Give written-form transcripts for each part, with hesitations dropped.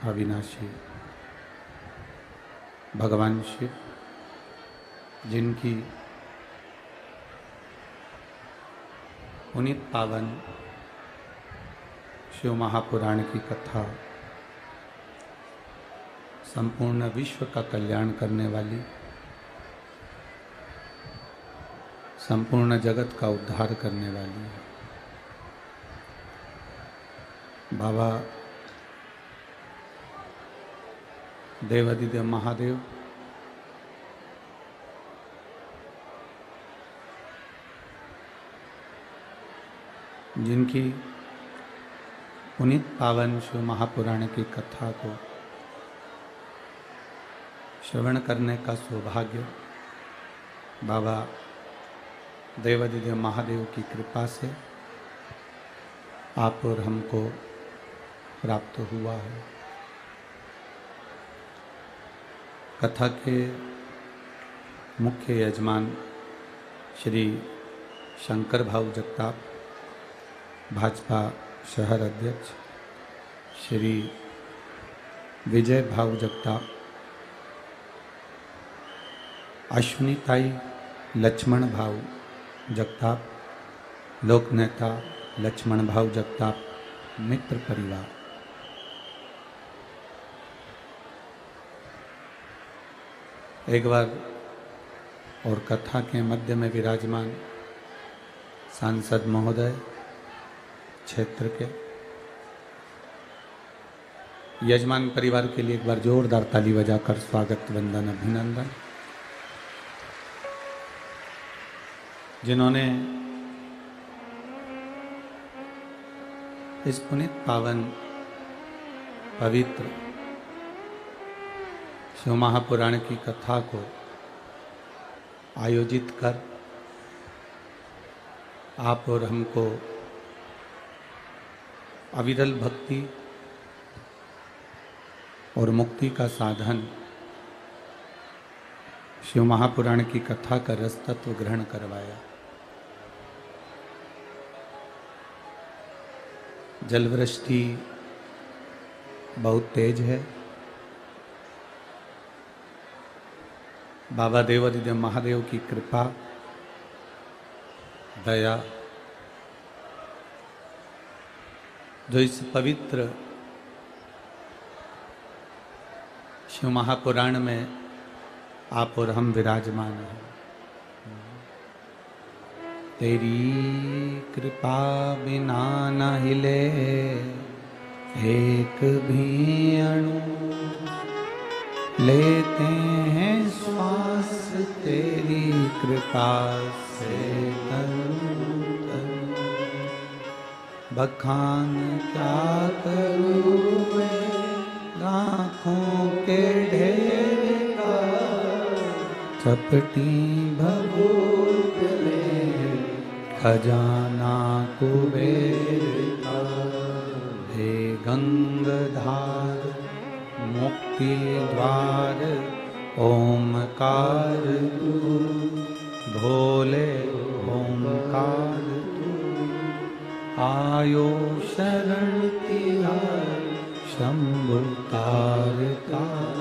अविनाशी भगवान शिव, जिनकी पुनीत पावन शिव महापुराण की कथा संपूर्ण विश्व का कल्याण करने वाली, संपूर्ण जगत का उद्धार करने वाली है। बाबा देवादिदेव महादेव जिनकी पुनीत पावन शिव महापुराण की कथा को श्रवण करने का सौभाग्य बाबा देवादिदेव महादेव की कृपा से आप और हमको प्राप्त हुआ है। कथा के मुख्य यजमान श्री शंकर भाऊ जगताप, भाजपा शहर अध्यक्ष श्री विजय भाऊ जगताप, अश्विनी ताई लक्ष्मण भाऊ जगताप, लोक नेता लक्ष्मण भाऊ जगताप, मित्र परिवार, एक बार और कथा के मध्य में विराजमान सांसद महोदय क्षेत्र के यजमान परिवार के लिए एक बार जोरदार ताली बजाकर स्वागत, वंदन, अभिनंदन। जिन्होंने इस पुनीत पावन पवित्र शिव महापुराण की कथा को आयोजित कर आप और हमको अविरल भक्ति और मुक्ति का साधन शिव महापुराण की कथा का रस तत्व ग्रहण करवाया। जलवृष्टि बहुत तेज है। बाबा देवादिदेव महादेव की कृपा, दया, जो इस पवित्र शिव महापुराण में आप और हम विराजमान हैं। तेरी कृपा बिना न हिले एक भी अणु, लेते हैं श्वास तेरी कृपा से तन तन। बखान क्या करूं मैं लाखों के ढेर का, चपटी भभूत ले खजाना कुबेर का। हे गंगाधार मुक्ति द्वार ओमकार तू, भोले ओमकार तू। आयो शरण तेरा शंभु तार तार।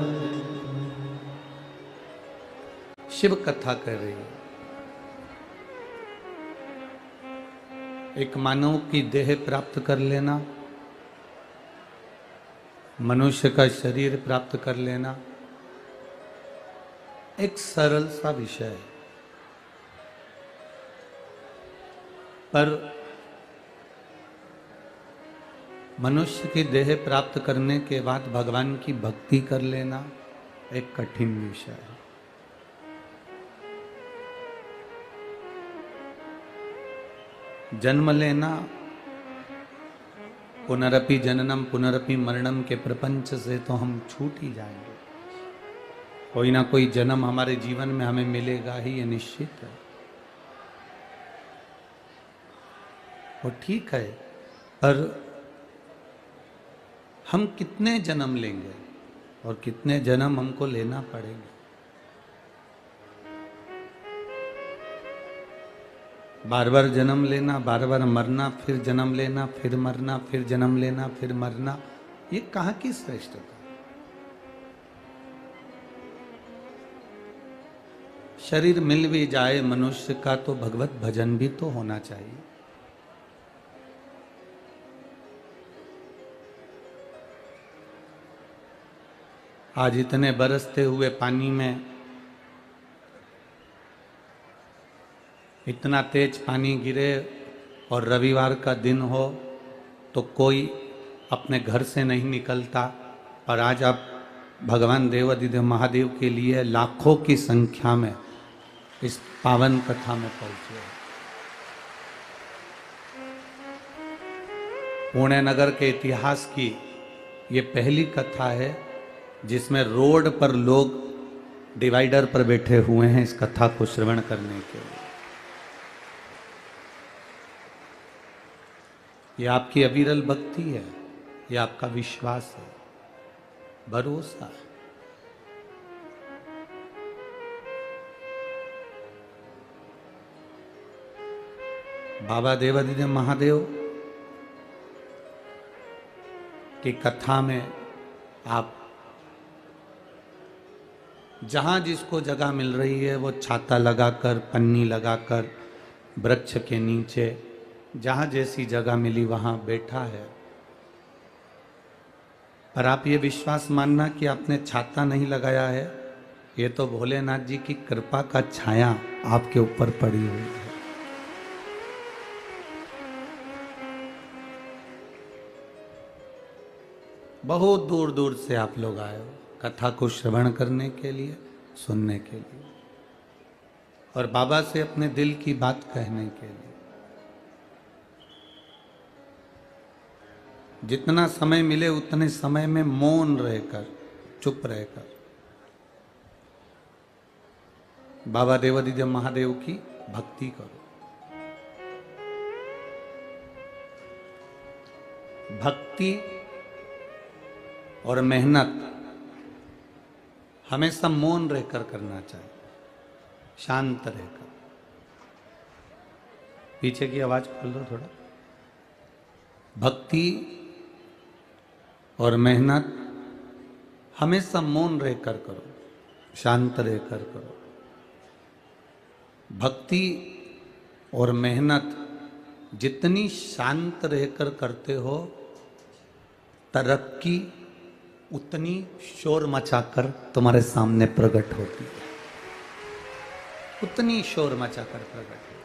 शिव कथा कर रही है। एक मानव की देह प्राप्त कर लेना, मनुष्य का शरीर प्राप्त कर लेना एक सरल सा विषय है, पर मनुष्य की देह प्राप्त करने के बाद भगवान की भक्ति कर लेना एक कठिन विषय है। जन्म लेना, पुनरपि जननम पुनरपि मरणम के प्रपंच से तो हम छूट ही जाएंगे। कोई ना कोई जन्म हमारे जीवन में हमें मिलेगा ही, ये निश्चित है। वो ठीक है, पर हम कितने जन्म लेंगे और कितने जन्म हमको लेना पड़ेंगे। बार बार जन्म लेना, बार बार मरना, फिर जन्म लेना, फिर मरना, फिर जन्म लेना, फिर मरना, ये कहां की श्रेष्ठता? शरीर मिल भी जाए मनुष्य का तो भगवत भजन भी तो होना चाहिए। आज इतने बरसते हुए पानी में इतना तेज पानी गिरे और रविवार का दिन हो तो कोई अपने घर से नहीं निकलता, और आज आप भगवान देवाधिदेव महादेव के लिए लाखों की संख्या में इस पावन कथा में पहुंचे हैं। पुणे नगर के इतिहास की ये पहली कथा है जिसमें रोड पर लोग डिवाइडर पर बैठे हुए हैं इस कथा को श्रवण करने के लिए। ये आपकी अविरल भक्ति है, ये आपका विश्वास है, भरोसा है। बाबा देवाधिदेव महादेव की कथा में आप जहां जिसको जगह मिल रही है वो छाता लगाकर, पन्नी लगाकर, वृक्ष के नीचे जहां जैसी जगह मिली वहां बैठा है। पर आप ये विश्वास मानना कि आपने छाता नहीं लगाया है, ये तो भोलेनाथ जी की कृपा का छाया आपके ऊपर पड़ी हुई है। बहुत दूर दूर से आप लोग आए हो कथा को श्रवण करने के लिए, सुनने के लिए, और बाबा से अपने दिल की बात कहने के लिए। जितना समय मिले उतने समय में मौन रहकर, चुप रहकर बाबा देवाधिदेव महादेव की भक्ति करो। भक्ति और मेहनत हमेशा मौन रहकर करना चाहिए, शांत रहकर। पीछे की आवाज खोल दो थोड़ा। भक्ति और मेहनत हमेशा मौन रहकर करो, शांत रहकर करो। भक्ति और मेहनत जितनी शांत रहकर करते हो, तरक्की उतनी शोर मचाकर तुम्हारे सामने प्रकट होती है, उतनी शोर मचाकर प्रकट होती है।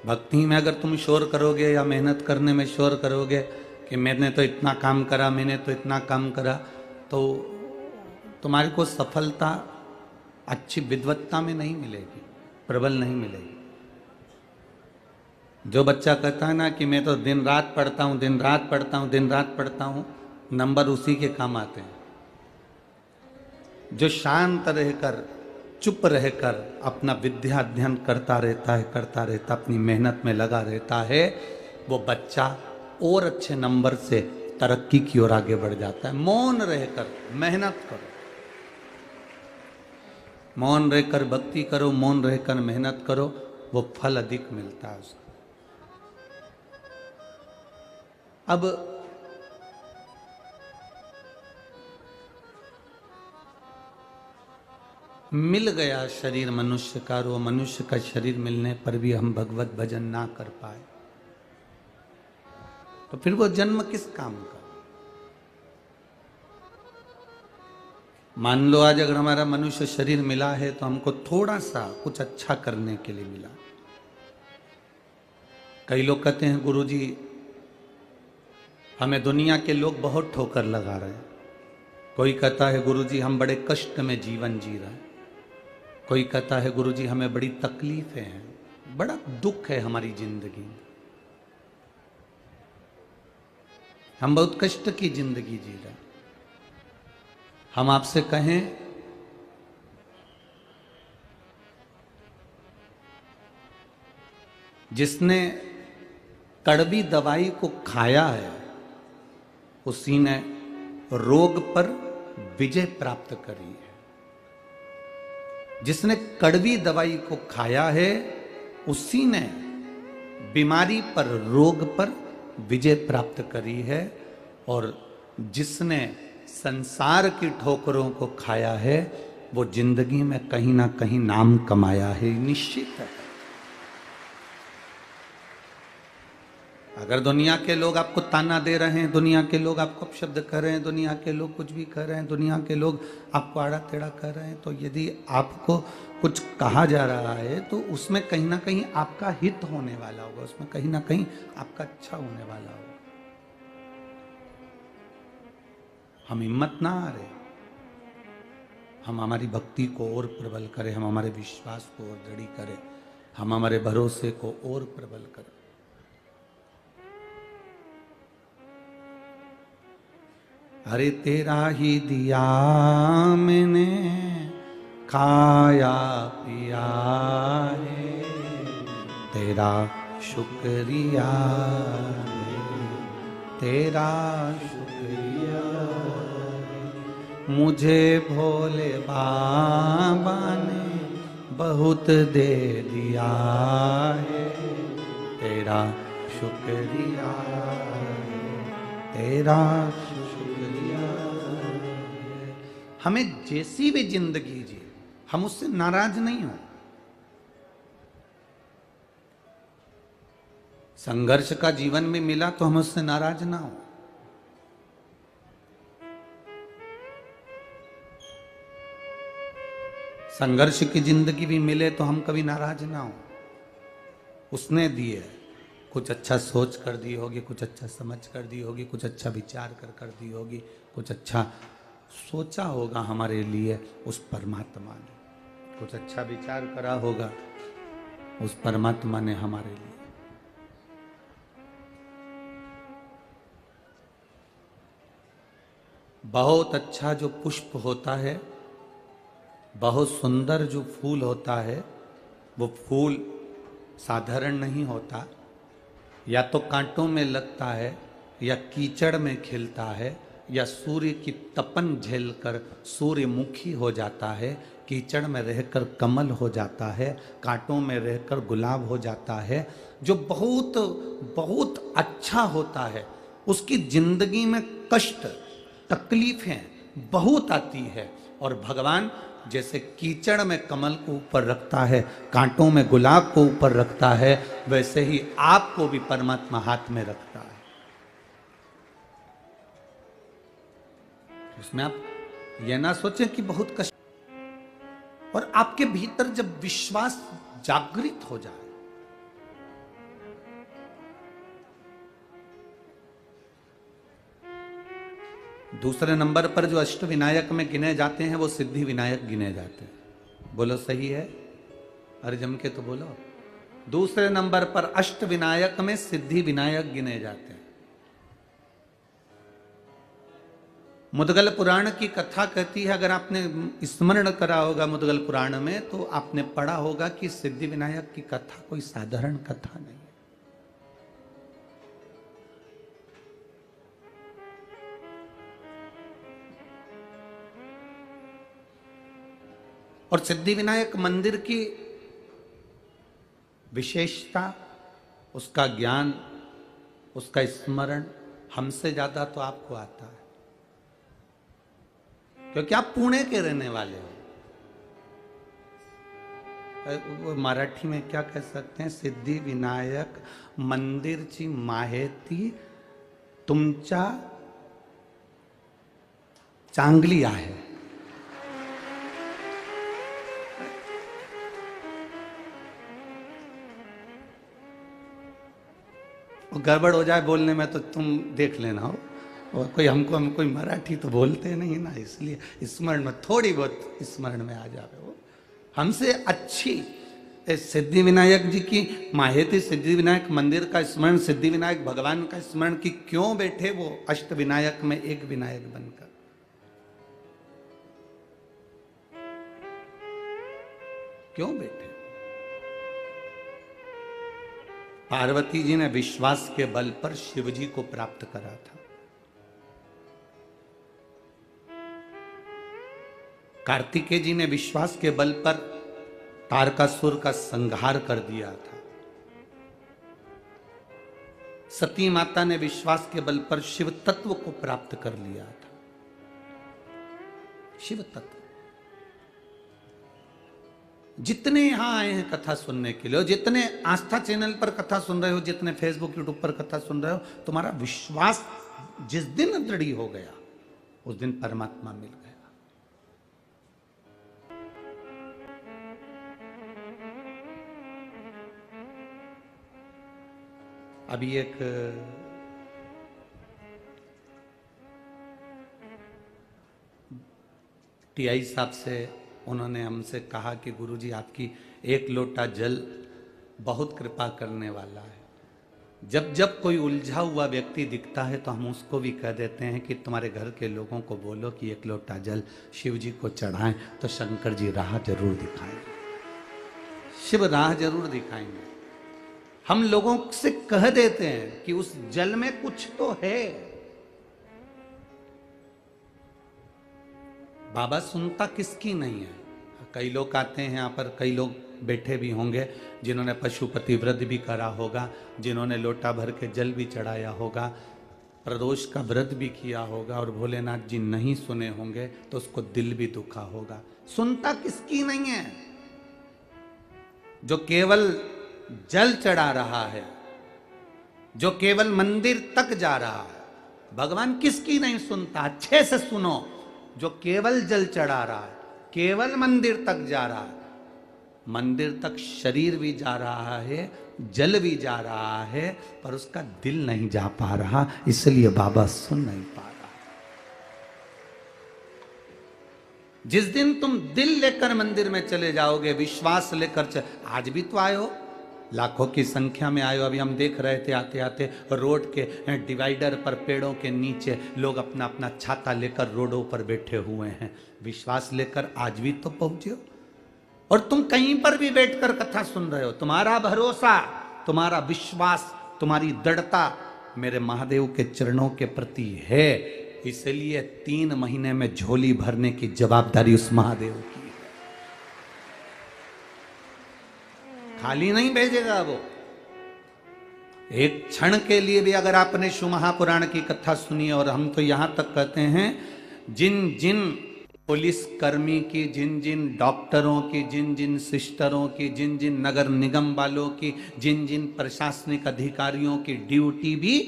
भक्ति में अगर तुम शोर करोगे या मेहनत करने में शोर करोगे कि मैंने तो इतना काम करा, मैंने तो इतना काम करा, तो तुम्हारी को सफलता अच्छी विद्वत्ता में नहीं मिलेगी, प्रबल नहीं मिलेगी। जो बच्चा कहता है ना कि मैं तो दिन रात पढ़ता हूँ, दिन रात पढ़ता हूँ, दिन रात पढ़ता हूँ, नंबर उसी के काम आते हैं। जो शांत रहकर, चुप रहकर अपना विद्या अध्ययन करता रहता, अपनी मेहनत में लगा रहता है, वो बच्चा और अच्छे नंबर से तरक्की की ओर आगे बढ़ जाता है। मौन रहकर मेहनत करो, मौन रहकर भक्ति करो, मौन रहकर मेहनत करो, वो फल अधिक मिलता है उसका। अब मिल गया शरीर मनुष्य का, और वो मनुष्य का शरीर मिलने पर भी हम भगवत भजन ना कर पाए तो फिर वो जन्म किस काम का? मान लो आज अगर हमारा मनुष्य शरीर मिला है तो हमको थोड़ा सा कुछ अच्छा करने के लिए मिला। कई लोग कहते हैं गुरुजी हमें दुनिया के लोग बहुत ठोकर लगा रहे हैं। कोई कहता है गुरुजी हम बड़े कष्ट में जीवन जी रहे हैं। कोई कहता है गुरुजी हमें बड़ी तकलीफें हैं, बड़ा दुख है हमारी जिंदगी में, हम बहुत कष्ट की जिंदगी जी रहे हैं। हम आपसे कहें जिसने कड़वी दवाई को खाया है उसी ने रोग पर विजय प्राप्त करी है। जिसने कड़वी दवाई को खाया है उसी ने बीमारी पर, रोग पर विजय प्राप्त करी है, और जिसने संसार की ठोकरों को खाया है वो जिंदगी में कहीं ना कहीं नाम कमाया है, निश्चित है। अगर दुनिया के लोग आपको ताना दे रहे हैं, दुनिया के लोग आपको अपशब्द कर रहे हैं, दुनिया के लोग कुछ भी कर रहे हैं, दुनिया के लोग आपको आड़ा टेढ़ा कर रहे हैं, तो यदि आपको कुछ कहा जा रहा है तो उसमें कहीं ना कहीं आपका हित होने वाला होगा, उसमें कहीं ना कहीं आपका अच्छा होने वाला होगा। हम हिम्मत ना हारे, हम हमारी भक्ति को और प्रबल करें, हम हमारे विश्वास को और दृढ़ करें, हम हमारे भरोसे को और प्रबल करें। अरे तेरा ही दिया मैंने खाया पिया है, तेरा शुक्रिया है, तेरा शुक्रिया है। मुझे भोले बाबा ने बहुत दे दिया है, तेरा शुक्रिया है, तेरा शुक्रिया है। हमें जैसी भी जिंदगी जी, हम उससे नाराज नहीं हो। संघर्ष का जीवन में मिला तो हम उससे नाराज ना हो। संघर्ष की जिंदगी भी मिले तो हम कभी नाराज ना हो। उसने दिए, कुछ अच्छा सोच कर दी होगी, कुछ अच्छा समझ कर दी होगी, कुछ अच्छा विचार कर दी होगी, कुछ अच्छा सोचा होगा हमारे लिए उस परमात्मा ने, कुछ अच्छा विचार करा होगा उस परमात्मा ने हमारे लिए। बहुत अच्छा जो पुष्प होता है, बहुत सुंदर जो फूल होता है, वो फूल साधारण नहीं होता, या तो कांटों में लगता है, या कीचड़ में खिलता है, या सूर्य की तपन झेलकर सूर्यमुखी हो जाता है, कीचड़ में रहकर कमल हो जाता है, कांटों में रहकर गुलाब हो जाता है। जो बहुत बहुत अच्छा होता है उसकी जिंदगी में कष्ट तकलीफें बहुत आती है, और भगवान जैसे कीचड़ में कमल को ऊपर रखता है, कांटों में गुलाब को ऊपर रखता है, वैसे ही आपको भी परमात्मा हाथ में रखता है। उसमें आप यह ना सोचें कि बहुत कष्ट, और आपके भीतर जब विश्वास जागृत हो जाए, दूसरे नंबर पर जो अष्ट विनायक में गिने जाते हैं वो सिद्धि विनायक गिने जाते हैं। बोलो सही है? अरे जम के तो बोलो। दूसरे नंबर पर अष्ट विनायक में सिद्धि विनायक गिने जाते हैं। मुद्गल पुराण की कथा कहती है, अगर आपने स्मरण करा होगा मुद्गल पुराण में, तो आपने पढ़ा होगा कि सिद्धि विनायक की कथा कोई साधारण कथा नहीं है। और सिद्धि विनायक मंदिर की विशेषता, उसका ज्ञान, उसका स्मरण हमसे ज्यादा तो आपको आता है, क्योंकि आप पुणे के रहने वाले हो। वो मराठी में क्या कह सकते हैं, सिद्धि विनायक मंदिरची माहिती तुमच्या चांगली आहे। गड़बड़ हो जाए बोलने में तो तुम देख लेना हो, और हम कोई मराठी तो बोलते नहीं ना, इसलिए स्मरण में थोड़ी बहुत स्मरण में आ जावे। वो हमसे अच्छी सिद्धि विनायक जी की माहिती, सिद्धि विनायक मंदिर का स्मरण, सिद्धि विनायक भगवान का स्मरण कि क्यों बैठे वो अष्ट विनायक में एक विनायक बनकर। क्यों बैठे? पार्वती जी ने विश्वास के बल पर शिव जी को प्राप्त करा था। कार्तिकेय जी ने विश्वास के बल पर तारकासुर का संहार कर दिया था। सती माता ने विश्वास के बल पर शिव तत्व को प्राप्त कर लिया था। शिव तत्व। जितने यहां आए हैं कथा सुनने के लिए, जितने आस्था चैनल पर कथा सुन रहे हो, जितने फेसबुक यूट्यूब पर कथा सुन रहे हो, तुम्हारा विश्वास जिस दिन दृढ़ हो गया उस दिन परमात्मा मिल गया। अभी एक टीआई साहब से उन्होंने हमसे कहा कि गुरुजी आपकी एक लोटा जल बहुत कृपा करने वाला है। जब जब कोई उलझा हुआ व्यक्ति दिखता है तो हम उसको भी कह देते हैं कि तुम्हारे घर के लोगों को बोलो कि एक लोटा जल शिव जी को चढ़ाएं, तो शंकर जी राह जरूर दिखाएंगे, शिव राह जरूर दिखाएंगे। हम लोगों से कह देते हैं कि उस जल में कुछ तो है। बाबा सुनता किसकी नहीं है। कई लोग आते हैं यहाँ पर, कई लोग बैठे भी होंगे जिन्होंने पशुपति व्रत भी करा होगा, जिन्होंने लोटा भर के जल भी चढ़ाया होगा, प्रदोष का व्रत भी किया होगा, और भोलेनाथ जी नहीं सुने होंगे तो उसको दिल भी दुखा होगा। सुनता किसकी नहीं है? जो केवल जल चढ़ा रहा है, जो केवल मंदिर तक जा रहा है, भगवान किसकी नहीं सुनता। अच्छे से सुनो, जो केवल जल चढ़ा रहा है, केवल मंदिर तक जा रहा है, मंदिर तक शरीर भी जा रहा है, जल भी जा रहा है, पर उसका दिल नहीं जा पा रहा, इसलिए बाबा सुन नहीं पा रहा। जिस दिन तुम दिल लेकर मंदिर में चले जाओगे, विश्वास लेकर आज भी तो आए हो, लाखों की संख्या में आए हो। अभी हम देख रहे थे आते आते रोड के डिवाइडर पर पेड़ों के नीचे लोग अपना अपना छाता लेकर रोडों पर बैठे हुए हैं, विश्वास लेकर आज भी तो पहुंचे हो। और तुम कहीं पर भी बैठकर कथा सुन रहे हो, तुम्हारा भरोसा, तुम्हारा विश्वास, तुम्हारी दृढ़ता मेरे महादेव के चरणों के प्रति है, इसलिए 3 महीने में झोली भरने की जवाबदारी उस महादेव की है। खाली नहीं भेजेगा वो। एक क्षण के लिए भी अगर आपने शिव महापुराण की कथा सुनी, और हम तो यहां तक कहते हैं जिन जिन पुलिस कर्मी की, जिन जिन डॉक्टरों की, जिन जिन सिस्टरों की, जिन जिन नगर निगम वालों की, जिन जिन प्रशासनिक अधिकारियों की ड्यूटी भी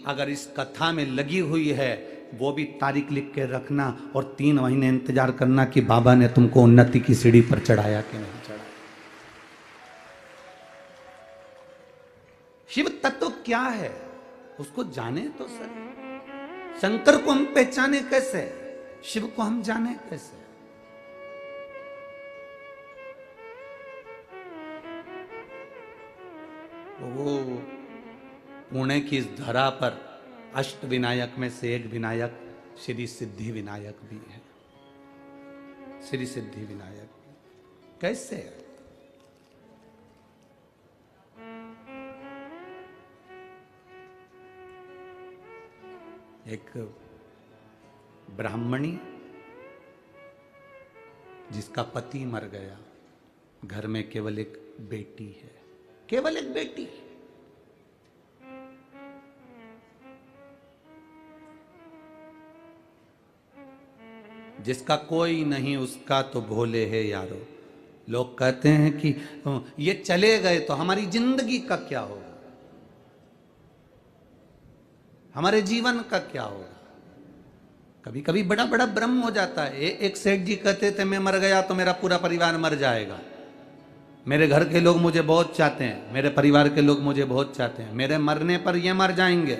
अगर इस कथा में लगी हुई है, वो भी तारीख लिख के रखना और 3 महीने इंतजार करना कि बाबा ने तुमको उन्नति की सीढ़ी पर चढ़ाया कि नहीं चढ़ाया। शिव तत्व क्या है उसको जाने तो सर। शंकर को हम पहचाने कैसे, शिव को हम जाने कैसे? वो पुणे की इस धरा पर अष्ट विनायक में से एक विनायक श्री सिद्धि विनायक भी है। श्री सिद्धि विनायक कैसे है? एक ब्राह्मणी जिसका पति मर गया, घर में केवल एक बेटी है, केवल एक बेटी, जिसका कोई नहीं उसका तो भोले है यारो। लोग कहते हैं कि ये चले गए तो हमारी जिंदगी का क्या होगा, हमारे जीवन का क्या होगा। कभी कभी बड़ा बड़ा भ्रम हो जाता है। एक सेठ जी कहते थे मैं मर गया तो मेरा पूरा परिवार मर जाएगा, मेरे घर के लोग मुझे बहुत चाहते हैं, मेरे परिवार के लोग मुझे बहुत चाहते हैं, मेरे मरने पर ये मर जाएंगे,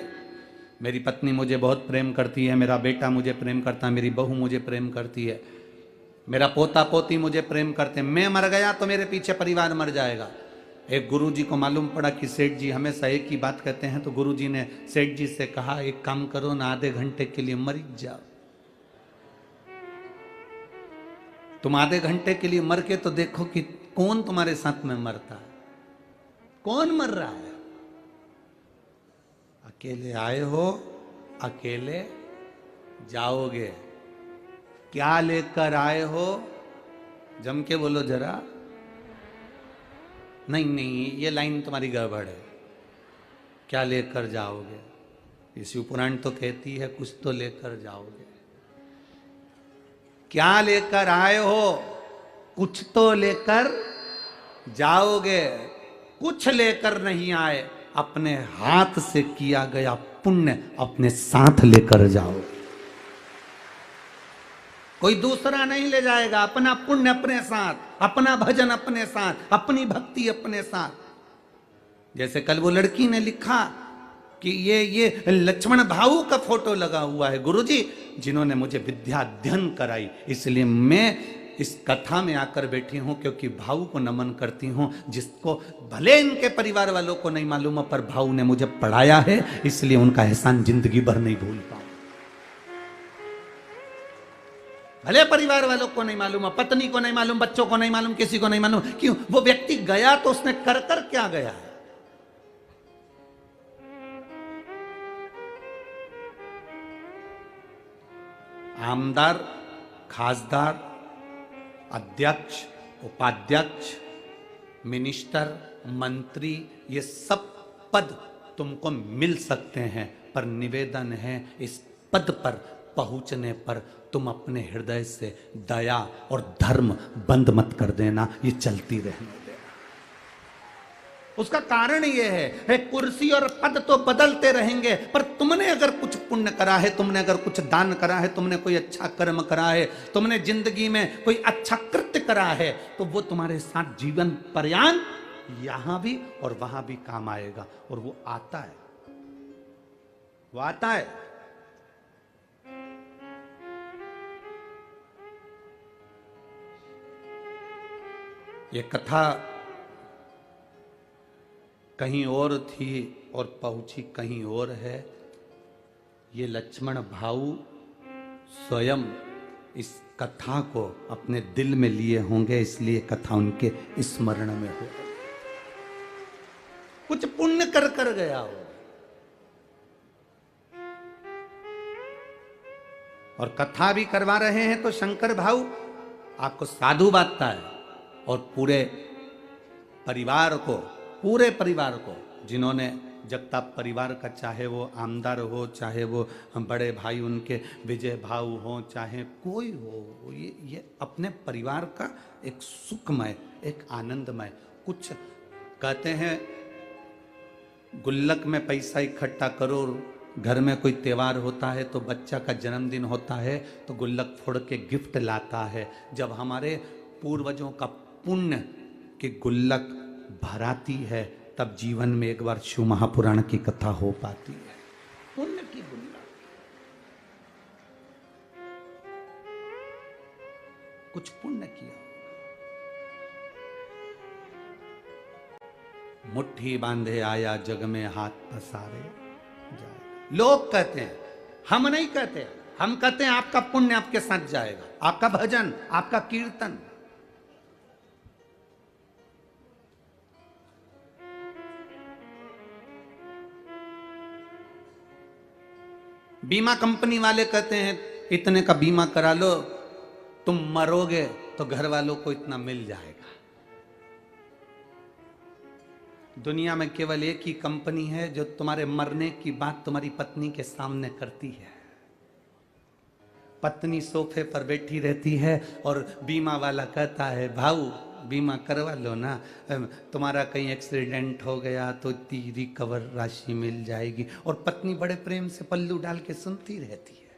मेरी पत्नी मुझे बहुत प्रेम करती है, मेरा बेटा मुझे प्रेम करता है, मेरी बहू मुझे प्रेम करती है, मेरा पोता पोती मुझे प्रेम करते हैं, मैं मर गया तो मेरे पीछे परिवार मर जाएगा। एक गुरुजी को मालूम पड़ा कि सेठ जी हमेशा एक ही बात कहते हैं, तो गुरुजी ने सेठ जी से कहा एक काम करो ना, आधे घंटे के लिए मर जाओ। तुम आधे घंटे के लिए मर के तो देखो कि कौन तुम्हारे साथ में मरता है, कौन मर रहा है। अकेले आए हो, अकेले जाओगे। क्या लेकर आए हो, जम के बोलो जरा। नहीं नहीं, ये लाइन तुम्हारी गड़बड़ है। क्या लेकर जाओगे? ये शिव पुराण तो कहती है कुछ तो लेकर जाओगे। क्या लेकर आए हो? कुछ तो लेकर जाओगे। कुछ लेकर नहीं आए, अपने हाथ से किया गया पुण्य अपने साथ लेकर जाओ। कोई दूसरा नहीं ले जाएगा, अपना पुण्य अपने साथ, अपना भजन अपने साथ, अपनी भक्ति अपने साथ। जैसे कल वो लड़की ने लिखा कि ये लक्ष्मण भाऊ का फोटो लगा हुआ है गुरुजी, जिन्होंने मुझे विद्या अध्ययन कराई, इसलिए मैं इस कथा में आकर बैठी हूं, क्योंकि भाऊ को नमन करती हूं, जिसको भले इनके परिवार वालों को नहीं मालूम पर भाऊ ने मुझे पढ़ाया है, इसलिए उनका एहसान जिंदगी भर नहीं भूल पाऊं। भले परिवार वालों को नहीं मालूम, पत्नी को नहीं मालूम, बच्चों को नहीं मालूम, किसी को नहीं मालूम, क्यों? वो व्यक्ति गया तो उसने कर कर क्या गया है? आमदार, खासदार, अध्यक्ष, उपाध्यक्ष, मिनिस्टर, मंत्री, ये सब पद तुमको मिल सकते हैं, पर निवेदन है इस पद पर पहुंचने पर तुम अपने हृदय से दया और धर्म बंद मत कर देना, ये चलती रहने देना। उसका कारण ये है कुर्सी और पद तो बदलते रहेंगे, पर तुमने अगर कुछ पुण्य करा है, तुमने अगर कुछ दान करा है, तुमने कोई अच्छा कर्म करा है, तुमने जिंदगी में कोई अच्छा कृत्य करा है, तो वो तुम्हारे साथ जीवन पर्यंत यहां भी और वहां भी काम आएगा। और वो आता है, वो आता है। ये कथा कहीं और थी और पहुंची कहीं और है। ये लक्ष्मण भाऊ स्वयं इस कथा को अपने दिल में लिए होंगे, इसलिए कथा उनके स्मरण में हो। कुछ पुण्य कर कर गया हो। और कथा भी करवा रहे हैं तो शंकर भाऊ आपको साधु बांटता है, और पूरे परिवार को जिन्होंने जगताप परिवार का, चाहे वो आमदार हो, चाहे वो बड़े भाई उनके विजय भाऊ हो, चाहे कोई हो, ये अपने परिवार का एक सुखमय, एक आनंदमय। कुछ कहते हैं गुल्लक में पैसा इकट्ठा करो, घर में कोई त्योहार होता है तो बच्चा का जन्मदिन होता है तो गुल्लक फोड़ के गिफ्ट लाता है। जब हमारे पूर्वजों का पुण्य की गुल्लक भराती है, तब जीवन में एक बार शिव महापुराण की कथा हो पाती है। पुण्य की गुल्लक, कुछ पुण्य किया, मुट्ठी बांधे आया जग में हाथ पसारे जाए। लोग कहते हैं, हम नहीं कहते। हम कहते हैं आपका पुण्य आपके साथ जाएगा, आपका भजन, आपका कीर्तन। बीमा कंपनी वाले कहते हैं इतने का बीमा करा लो, तुम मरोगे तो घर वालों को इतना मिल जाएगा। दुनिया में केवल एक ही कंपनी है जो तुम्हारे मरने की बात तुम्हारी पत्नी के सामने करती है। पत्नी सोफे पर बैठी रहती है और बीमा वाला कहता है भाऊ बीमा करवा लो ना, तुम्हारा कहीं एक्सीडेंट हो गया तो इतनी रिकवर राशि मिल जाएगी। और पत्नी बड़े प्रेम से पल्लू डाल के सुनती रहती है,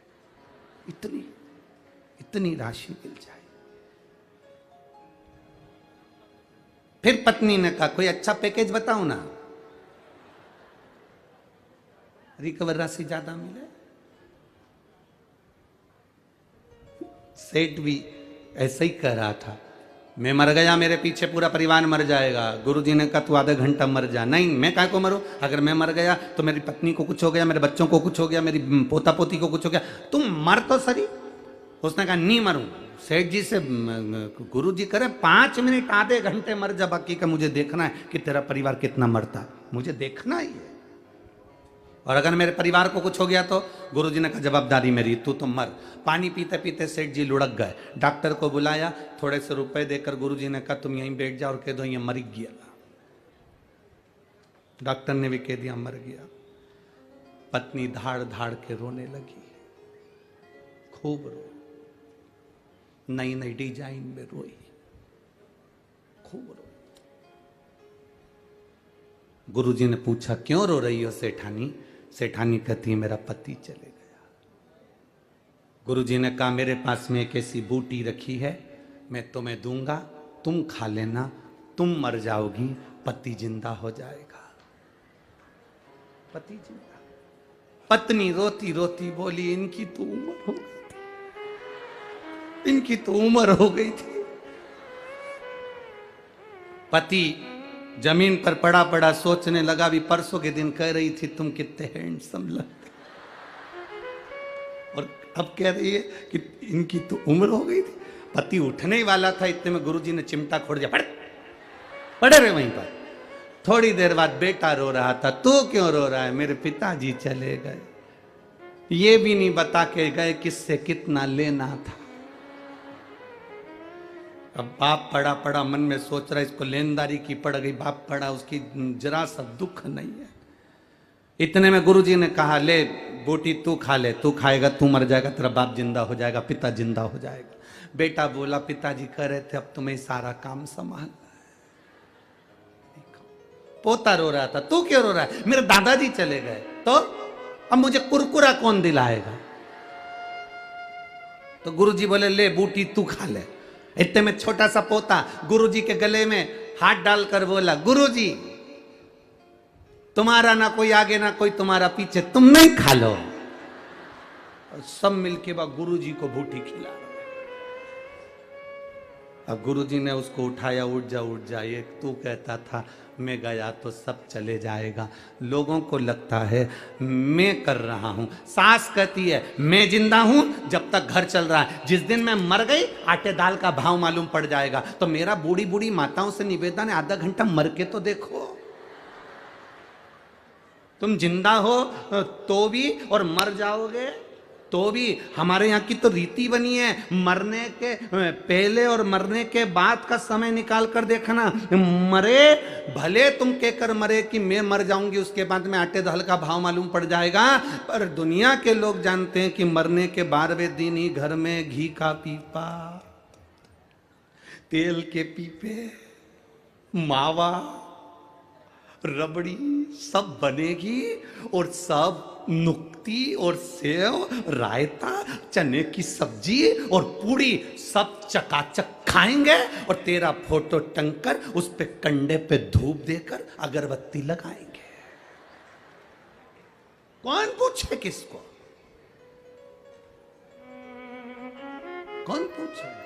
इतनी इतनी राशि मिल जाएगी। फिर पत्नी ने कहा कोई अच्छा पैकेज बताओ ना, रिकवर राशि ज्यादा मिले। सेठ भी ऐसा ही कह रहा था, मैं मर गया मेरे पीछे पूरा परिवार मर जाएगा। गुरुजी ने कहा तू आधा घंटा मर जा। नहीं, मैं काहे को मरूं? अगर मैं मर गया तो मेरी पत्नी को कुछ हो गया, मेरे बच्चों को कुछ हो गया, मेरी पोता पोती को कुछ हो गया, तुम मर तो सही। उसने कहा नहीं मरूं। सेठ जी से गुरुजी करे 5 मिनट आधे घंटे मर जा, बाकी का मुझे देखना है कि तेरा परिवार कितना मरता, मुझे देखना ही है। और अगर मेरे परिवार को कुछ हो गया तो गुरुजी ने कहा जवाबदारी मेरी, तू तो मर। पानी पीते पीते सेठ जी लुढ़क गए। डॉक्टर को बुलाया, थोड़े से रुपए देकर गुरुजी ने कहा तुम यहीं बैठ जाओ और कह दो ये मर गया। डॉक्टर ने भी कह दिया मर गया। पत्नी धाड़ धाड़ के रोने लगी, खूब रोई, नई नई डिजाइन में रोई, खूब रोई। गुरुजी ने पूछा क्यों रो रही हो सेठानी? सेठानी कहती है मेरा पति चले गया। गुरुजी ने कहा मेरे पास में एक ऐसी बूटी रखी है, मैं तुम्हें दूंगा, तुम खा लेना, तुम मर जाओगी, पति जिंदा हो जाएगा। पति जिंदा। पत्नी रोती रोती बोली इनकी तो उम्र हो गई थी, इनकी तो उम्र हो गई थी। पति जमीन पर पड़ा पड़ा सोचने लगा, भी परसों के दिन कह रही थी तुम कितने हैंडसम लगते, और अब कह रही है कि इनकी तो उम्र हो गई थी। पति उठने ही वाला था, इतने में गुरुजी ने चिमटा खोड़ दिया, पड़े रहे वहीं पर। थोड़ी देर बाद बेटा रो रहा था, तू क्यों रो रहा है? मेरे पिताजी चले गए, ये भी नहीं बता के गए किससे कितना लेना था। अब बाप पड़ा पड़ा मन में सोच रहा है इसको लेनदारी की पड़ गई, बाप पड़ा उसकी जरा सा दुख नहीं है। इतने में गुरुजी ने कहा ले बूटी तू खा ले, तू खाएगा तू मर जाएगा, तेरा बाप जिंदा हो जाएगा, पिता जिंदा हो जाएगा। बेटा बोला पिताजी कह रहे थे अब तुम्हें सारा काम संभालना है। पोता रो रहा था, तू क्यों रो रहा है? मेरे दादाजी चले गए, तो अब मुझे कुरकुरा कौन दिलाएगा? तो गुरुजी बोले ले बूटी तू खा ले। इतने में छोटा सा पोता गुरुजी के गले में हाथ डालकर बोला गुरुजी तुम्हारा ना कोई आगे ना कोई तुम्हारा पीछे, तुम नहीं खा लो। और सब मिलके बाद गुरुजी को बूटी खिला। अब गुरुजी ने उसको उठाया, उठ जा उठ जा। ये तू कहता था मैं गया तो सब चले जाएगा, लोगों को लगता है मैं कर रहा हूं। सास कहती है मैं जिंदा हूं जब तक घर चल रहा है, जिस दिन मैं मर गई आटे दाल का भाव मालूम पड़ जाएगा। तो मेरा बूढ़ी बूढ़ी माताओं से निवेदन है आधा घंटा मर के तो देखो, तुम जिंदा हो तो भी और मर जाओगे तो भी। हमारे यहाँ की तो रीति बनी है, मरने के पहले और मरने के बाद का समय निकाल कर देखना। मरे भले तुम कहकर मरे कि मैं मर जाऊंगी, उसके बाद में आटे दाल का भाव मालूम पड़ जाएगा, पर दुनिया के लोग जानते हैं कि मरने के 12वें दिन ही घर में घी का पीपा, तेल के पीपे, मावा, रबड़ी सब बनेगी और सब नुक्ती और सेव, रायता, चने की सब्जी और पूड़ी सब चकाचक खाएंगे और तेरा फोटो टंगकर उस पे कंडे पे धूप देकर अगरबत्ती लगाएंगे। कौन पूछे किसको? कौन पूछे?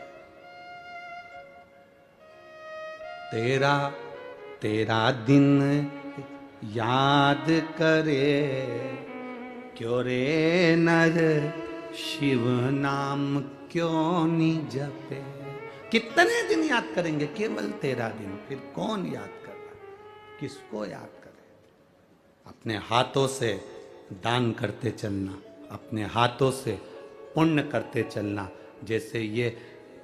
तेरा दिन याद करे क्यों रे नर शिव नाम क्यों नहीं जपे। कितने दिन याद करेंगे? केवल 13 दिन। फिर कौन याद कर रहा? किसको याद करे? अपने हाथों से दान करते चलना, अपने हाथों से पुण्य करते चलना। जैसे ये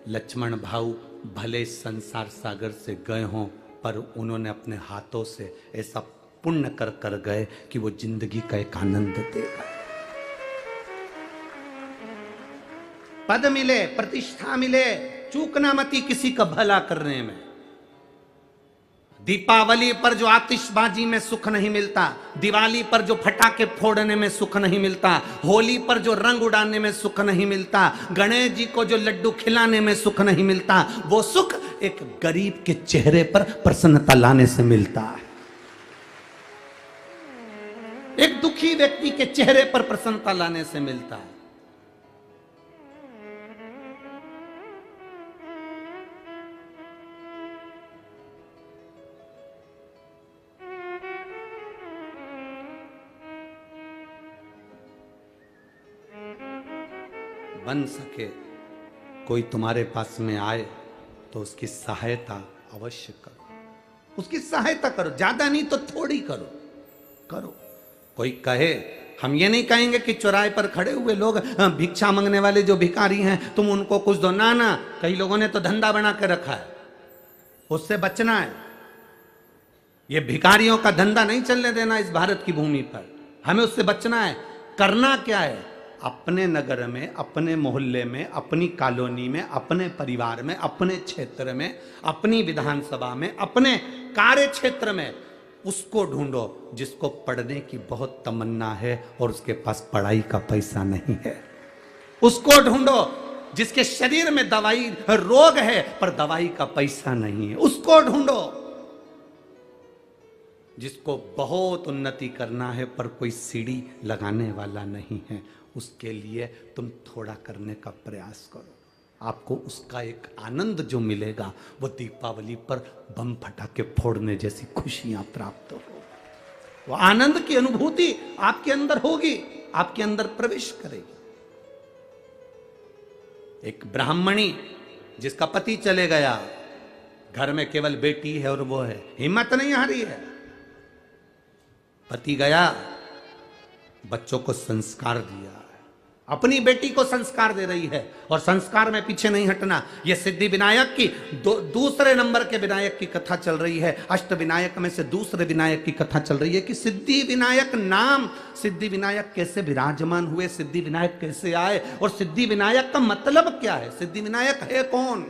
लक्ष्मण भाऊ भले संसार सागर से गए हों, पर उन्होंने अपने हाथों से ऐसा पुण्य कर कर गए कि वो जिंदगी का एक आनंद दे गए। पद मिले, प्रतिष्ठा मिले, चूकना मती किसी का भला करने में। दीपावली पर जो आतिशबाजी में सुख नहीं मिलता, दिवाली पर जो फटाके फोड़ने में सुख नहीं मिलता, होली पर जो रंग उड़ाने में सुख नहीं मिलता, गणेश जी को जो लड्डू खिलाने में सुख नहीं मिलता, वो सुख एक गरीब के चेहरे पर प्रसन्नता लाने से मिलता है। एक दुखी व्यक्ति के चेहरे पर प्रसन्नता लाने से मिलता है। बन सके कोई तुम्हारे पास में आए तो उसकी सहायता अवश्य करो, उसकी सहायता करो, ज्यादा नहीं तो थोड़ी करो। कोई कहे, हम ये नहीं कहेंगे कि चौराहे पर खड़े हुए लोग भिक्षा मांगने वाले जो भिखारी हैं तुम उनको कुछ दो, ना। कई लोगों ने तो धंधा बना के रखा है, उससे बचना है। ये भिखारियों का धंधा नहीं चलने देना इस भारत की भूमि पर, हमें उससे बचना है। करना क्या है? अपने नगर में, अपने मोहल्ले में, अपनी कॉलोनी में, अपने परिवार में, अपने क्षेत्र में, अपनी विधानसभा में, अपने कार्य क्षेत्र में उसको ढूंढो जिसको पढ़ने की बहुत तमन्ना है और उसके पास पढ़ाई का पैसा नहीं है। उसको ढूंढो जिसके शरीर में दवाई रोग है पर दवाई का पैसा नहीं है। उसको ढूंढो जिसको बहुत उन्नति करना है पर कोई सीढ़ी लगाने वाला नहीं है। उसके लिए तुम थोड़ा करने का प्रयास करो, आपको उसका एक आनंद जो मिलेगा वो दीपावली पर बम फटाके फोड़ने जैसी खुशियां प्राप्त हो। वो आनंद की अनुभूति आपके अंदर होगी, आपके अंदर प्रवेश करेगी। एक ब्राह्मणी जिसका पति चले गया, घर में केवल बेटी है और वो है, हिम्मत नहीं हारी है। पति गया, बच्चों को संस्कार दिया, अपनी बेटी को संस्कार दे रही है और संस्कार में पीछे नहीं हटना। यह सिद्धि विनायक की दूसरे नंबर के विनायक की कथा चल रही है। अष्ट विनायक में से दूसरे विनायक की कथा चल रही है कि सिद्धि विनायक नाम, सिद्धि विनायक कैसे विराजमान हुए, सिद्धि विनायक कैसे आए और सिद्धि विनायक का मतलब क्या है, सिद्धि विनायक है कौन।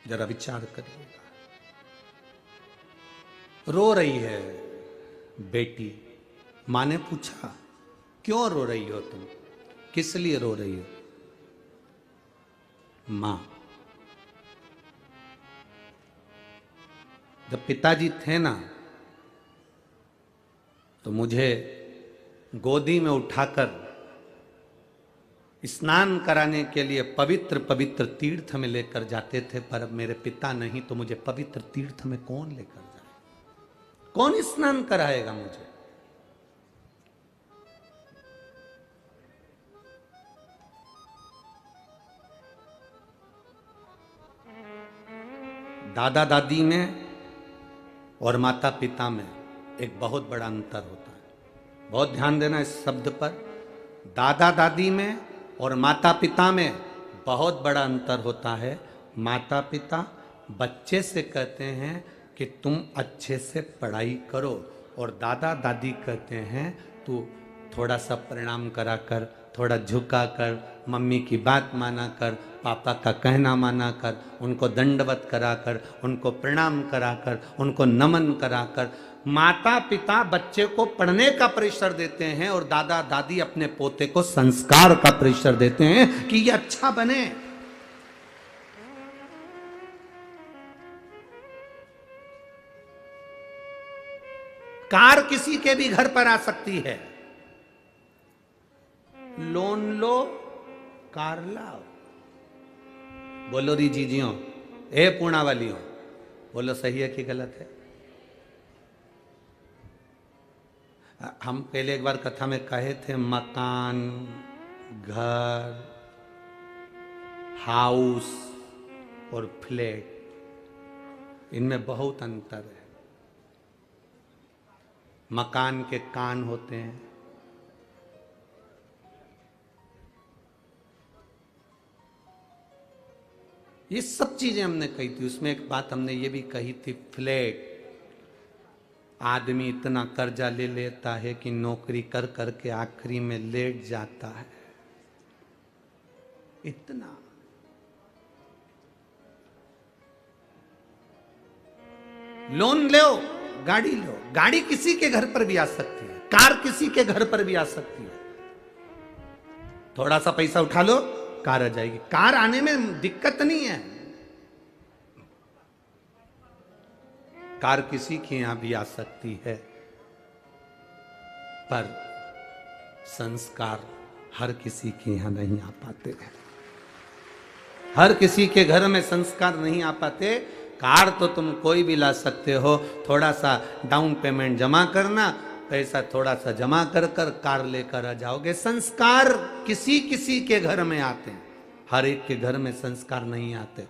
जरा विचार करिएगा। रो रही है बेटी, मां ने पूछा क्यों रो रही हो तुम, किस लिए रो रही हो? मां, जब पिताजी थे ना तो मुझे गोदी में उठाकर स्नान कराने के लिए पवित्र पवित्र तीर्थ में लेकर जाते थे, पर अब मेरे पिता नहीं तो मुझे पवित्र तीर्थ में कौन लेकर जाए, कौन स्नान कराएगा मुझे? दादा दादी में और माता पिता में एक बहुत बड़ा अंतर होता है। बहुत ध्यान देना इस शब्द पर। दादा दादी में और माता पिता में बहुत बड़ा अंतर होता है। माता पिता बच्चे से कहते हैं कि तुम अच्छे से पढ़ाई करो और दादा दादी कहते हैं तू थोड़ा सा प्रणाम करा कर, थोड़ा झुका कर, मम्मी की बात माना कर, पापा का कहना माना कर, उनको दंडवत करा कर, उनको प्रणाम करा कर, उनको नमन करा कर। माता पिता बच्चे को पढ़ने का प्रेशर देते हैं और दादा दादी अपने पोते को संस्कार का प्रेशर देते हैं कि ये अच्छा बने। कार किसी के भी घर पर आ सकती है, लोन लो कार लाओ। बोलो री जीजियों, ए पूर्णा वालियों, बोलो सही है कि गलत है? हम पहले एक बार कथा में कहे थे मकान, घर, हाउस और फ्लैट, इनमें बहुत अंतर है। मकान के कान होते हैं, ये सब चीजें हमने कही थी। उसमें एक बात हमने ये भी कही थी, फ्लैट, आदमी इतना कर्जा ले लेता है कि नौकरी कर करके आखिरी में लेट जाता है। इतना लोन लो, गाड़ी लो। गाड़ी किसी के घर पर भी आ सकती है, कार किसी के घर पर भी आ सकती है। थोड़ा सा पैसा उठा लो, कार आ जाएगी। कार आने में दिक्कत नहीं है, कार किसी के यहां भी आ सकती है, पर संस्कार हर किसी के यहां नहीं आ पाते हैं। हर किसी के घर में संस्कार नहीं आ पाते। कार तो तुम कोई भी ला सकते हो, थोड़ा सा डाउन पेमेंट जमा करना, पैसा थोड़ा सा जमा कर कर कार लेकर आ जाओगे। संस्कार किसी किसी के घर में आते हैं, हर एक के घर में संस्कार नहीं आते।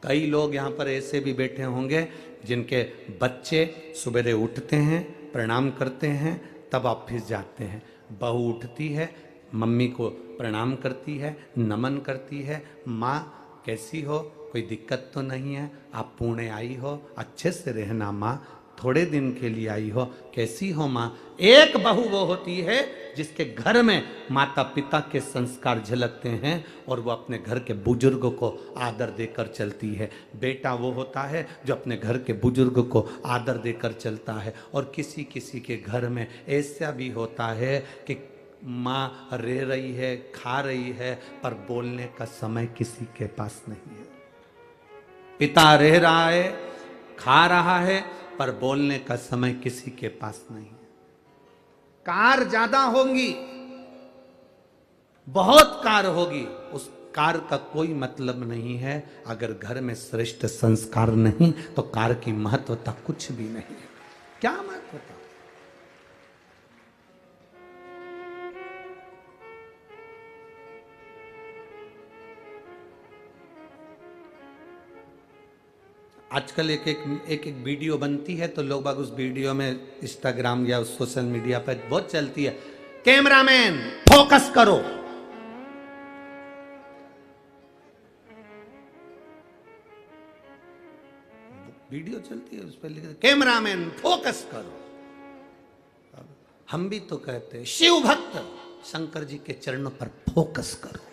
कई लोग यहाँ पर ऐसे भी बैठे होंगे जिनके बच्चे सवेरे उठते हैं, प्रणाम करते हैं, तब ऑफिस जाते हैं। बहू उठती है, मम्मी को प्रणाम करती है, नमन करती है। माँ कैसी हो, कोई दिक्कत तो नहीं है, आप पुणे आई हो, अच्छे से रहना माँ, थोड़े दिन के लिए आई हो, कैसी हो माँ। एक बहू वो होती है जिसके घर में माता पिता के संस्कार झलकते हैं और वो अपने घर के बुजुर्गों को आदर देकर चलती है। बेटा वो होता है जो अपने घर के बुजुर्ग को आदर देकर चलता है। और किसी किसी के घर में ऐसा भी होता है कि माँ रह रही है, खा रही है, पर बोलने का समय किसी के पास नहीं है। पिता रह रहा है, खा रहा है, पर बोलने का समय किसी के पास नहीं है। कार ज्यादा होंगी, बहुत कार होगी, उस कार का कोई मतलब नहीं है अगर घर में श्रेष्ठ संस्कार नहीं तो कार की महत्वता कुछ भी नहीं है। क्या महत्वता? आजकल एक वीडियो बनती है तो लोग बाग उस वीडियो में इंस्टाग्राम या सोशल मीडिया पर बहुत चलती है, कैमरामैन फोकस करो। वीडियो चलती है उस पर लिखा कैमरामैन फोकस करो। हम भी तो कहते हैं शिव भक्त शंकर जी के चरणों पर फोकस करो।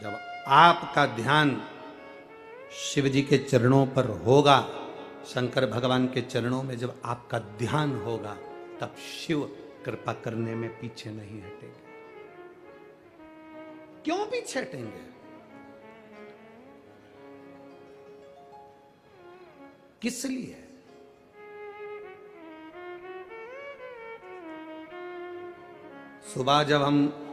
जब आपका ध्यान शिव जी के चरणों पर होगा, शंकर भगवान के चरणों में जब आपका ध्यान होगा, तब शिव कृपा करने में पीछे नहीं हटेंगे। क्यों पीछे हटेंगे? किस लिए? सुबह जब हम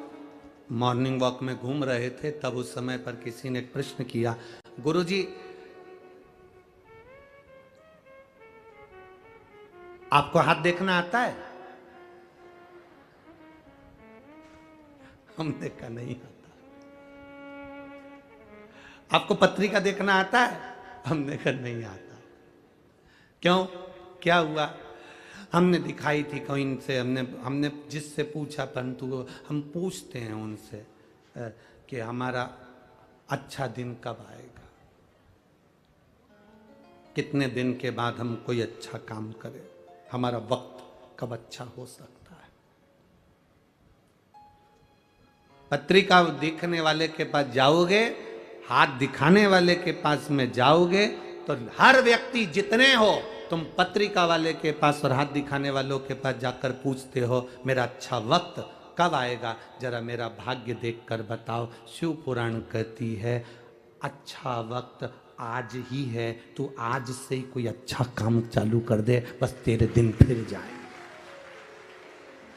मॉर्निंग वॉक में घूम रहे थे तब उस समय पर किसी ने एक प्रश्न किया, गुरुजी आपको हाथ देखना आता है? हमने कहा नहीं आता। आपको पत्रिका देखना आता है? हमने कहा नहीं आता। क्यों, क्या हुआ? हमने दिखाई थी कोई से, हमने जिससे पूछा, परंतु हम पूछते हैं उनसे कि हमारा अच्छा दिन कब आएगा, कितने दिन के बाद हम कोई अच्छा काम करें, हमारा वक्त कब अच्छा हो सकता है। पत्रिका दिखने वाले के पास जाओगे, हाथ दिखाने वाले के पास में जाओगे तो हर व्यक्ति जितने हो, तुम पत्रिका वाले के पास और हाथ दिखाने वालों के पास जाकर पूछते हो मेरा अच्छा वक्त कब आएगा, जरा मेरा भाग्य देखकर बताओ। शिव पुराण कहती है अच्छा वक्त आज ही है, तू आज से ही कोई अच्छा काम चालू कर दे, बस तेरे दिन फिर जाए।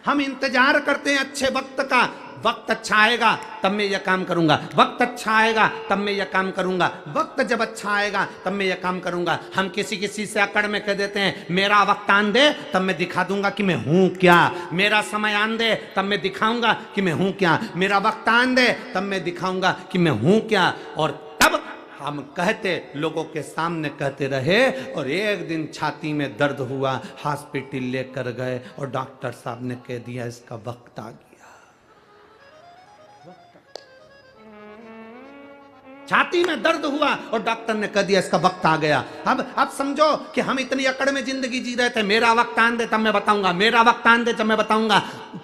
हम इंतजार करते हैं अच्छे वक्त का, वक्त अच्छा आएगा तब मैं यह काम करूंगा, वक्त अच्छा आएगा तब मैं यह काम करूंगा, वक्त जब अच्छा आएगा तब मैं यह काम करूंगा। हम किसी से अकड़ में कह देते हैं मेरा वक्त आन दे तब मैं दिखा दूंगा कि मैं हूं क्या, मेरा समय आन दे तब मैं दिखाऊंगा कि मैं हूं क्या, मेरा वक्त आन दे तब मैं दिखाऊंगा कि मैं हूं क्या। और तब हम कहते, लोगों के सामने कहते रहे, और एक दिन छाती में दर्द हुआ, हॉस्पिटल लेकर गए और डॉक्टर साहब ने कह दिया इसका वक्त आ गया। छाती में दर्द हुआ और डॉक्टर ने कह दिया इसका वक्त आ गया। अब समझो कि हम इतनी अकड़ में जिंदगी जी रहे थे, मेरा वक्त आन दे तब मैं बताऊंगा, मेरा वक्त आन दे तब मैं बताऊंगा।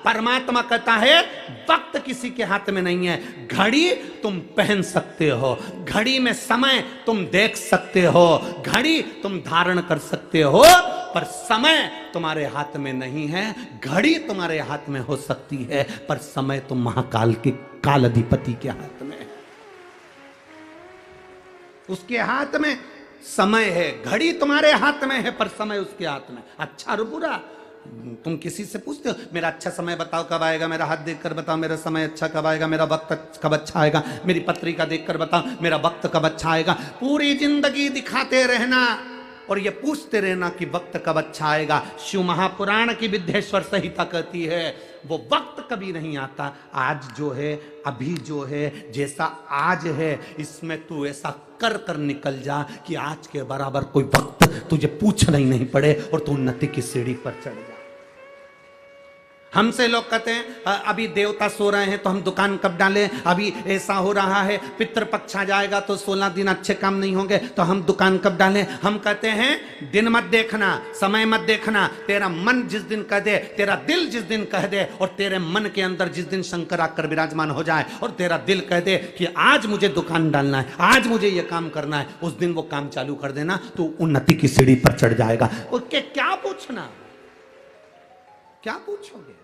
परमात्मा कहता है वक्त किसी के हाथ में नहीं है। घड़ी तुम पहन सकते हो, घड़ी में समय तुम देख सकते हो, घड़ी तुम धारण कर सकते हो, पर समय तुम्हारे हाथ में नहीं है। घड़ी तुम्हारे हाथ में हो सकती है पर समय तुम महाकाल के काल अधिपति के हाथ में है। उसके हाथ में समय है, घड़ी तुम्हारे हाथ में है पर समय उसके हाथ में। अच्छा और बुरा तुम किसी से पूछते हो मेरा अच्छा समय बताओ कब आएगा, मेरा हाथ देखकर बताओ मेरा समय अच्छा कब आएगा, मेरा वक्त कब अच्छा आएगा, मेरी पत्रिका देखकर बताओ मेरा वक्त कब अच्छा आएगा। पूरी जिंदगी दिखाते रहना और ये पूछते रहना कि वक्त कब अच्छा आएगा। शिव महापुराण की विद्येश्वर संहिता कहती है वो वक्त कभी नहीं आता। आज जो है, अभी जो है, जैसा आज है इसमें तू ऐसा कर कर निकल जा कि आज के बराबर कोई वक्त तुझे पूछना ही नहीं पड़े और तू उन्नति की सीढ़ी पर चढ़ जा। हमसे लोग कहते हैं अभी देवता सो रहे हैं तो हम दुकान कब डालें, अभी ऐसा हो रहा है, पितृपक्ष आ जाएगा तो 16 दिन अच्छे काम नहीं होंगे तो हम दुकान कब डालें। हम कहते हैं दिन मत देखना, समय मत देखना, तेरा मन जिस दिन कह दे, तेरा दिल जिस दिन कह दे और तेरे मन के अंदर जिस दिन शंकर आकर विराजमान हो जाए और तेरा दिल कह दे कि आज मुझे दुकान डालना है, आज मुझे यह काम करना है, उस दिन वो काम चालू कर देना, तो उन्नति की सीढ़ी पर चढ़ जाएगा। उसके क्या पूछना, क्या पूछोगे?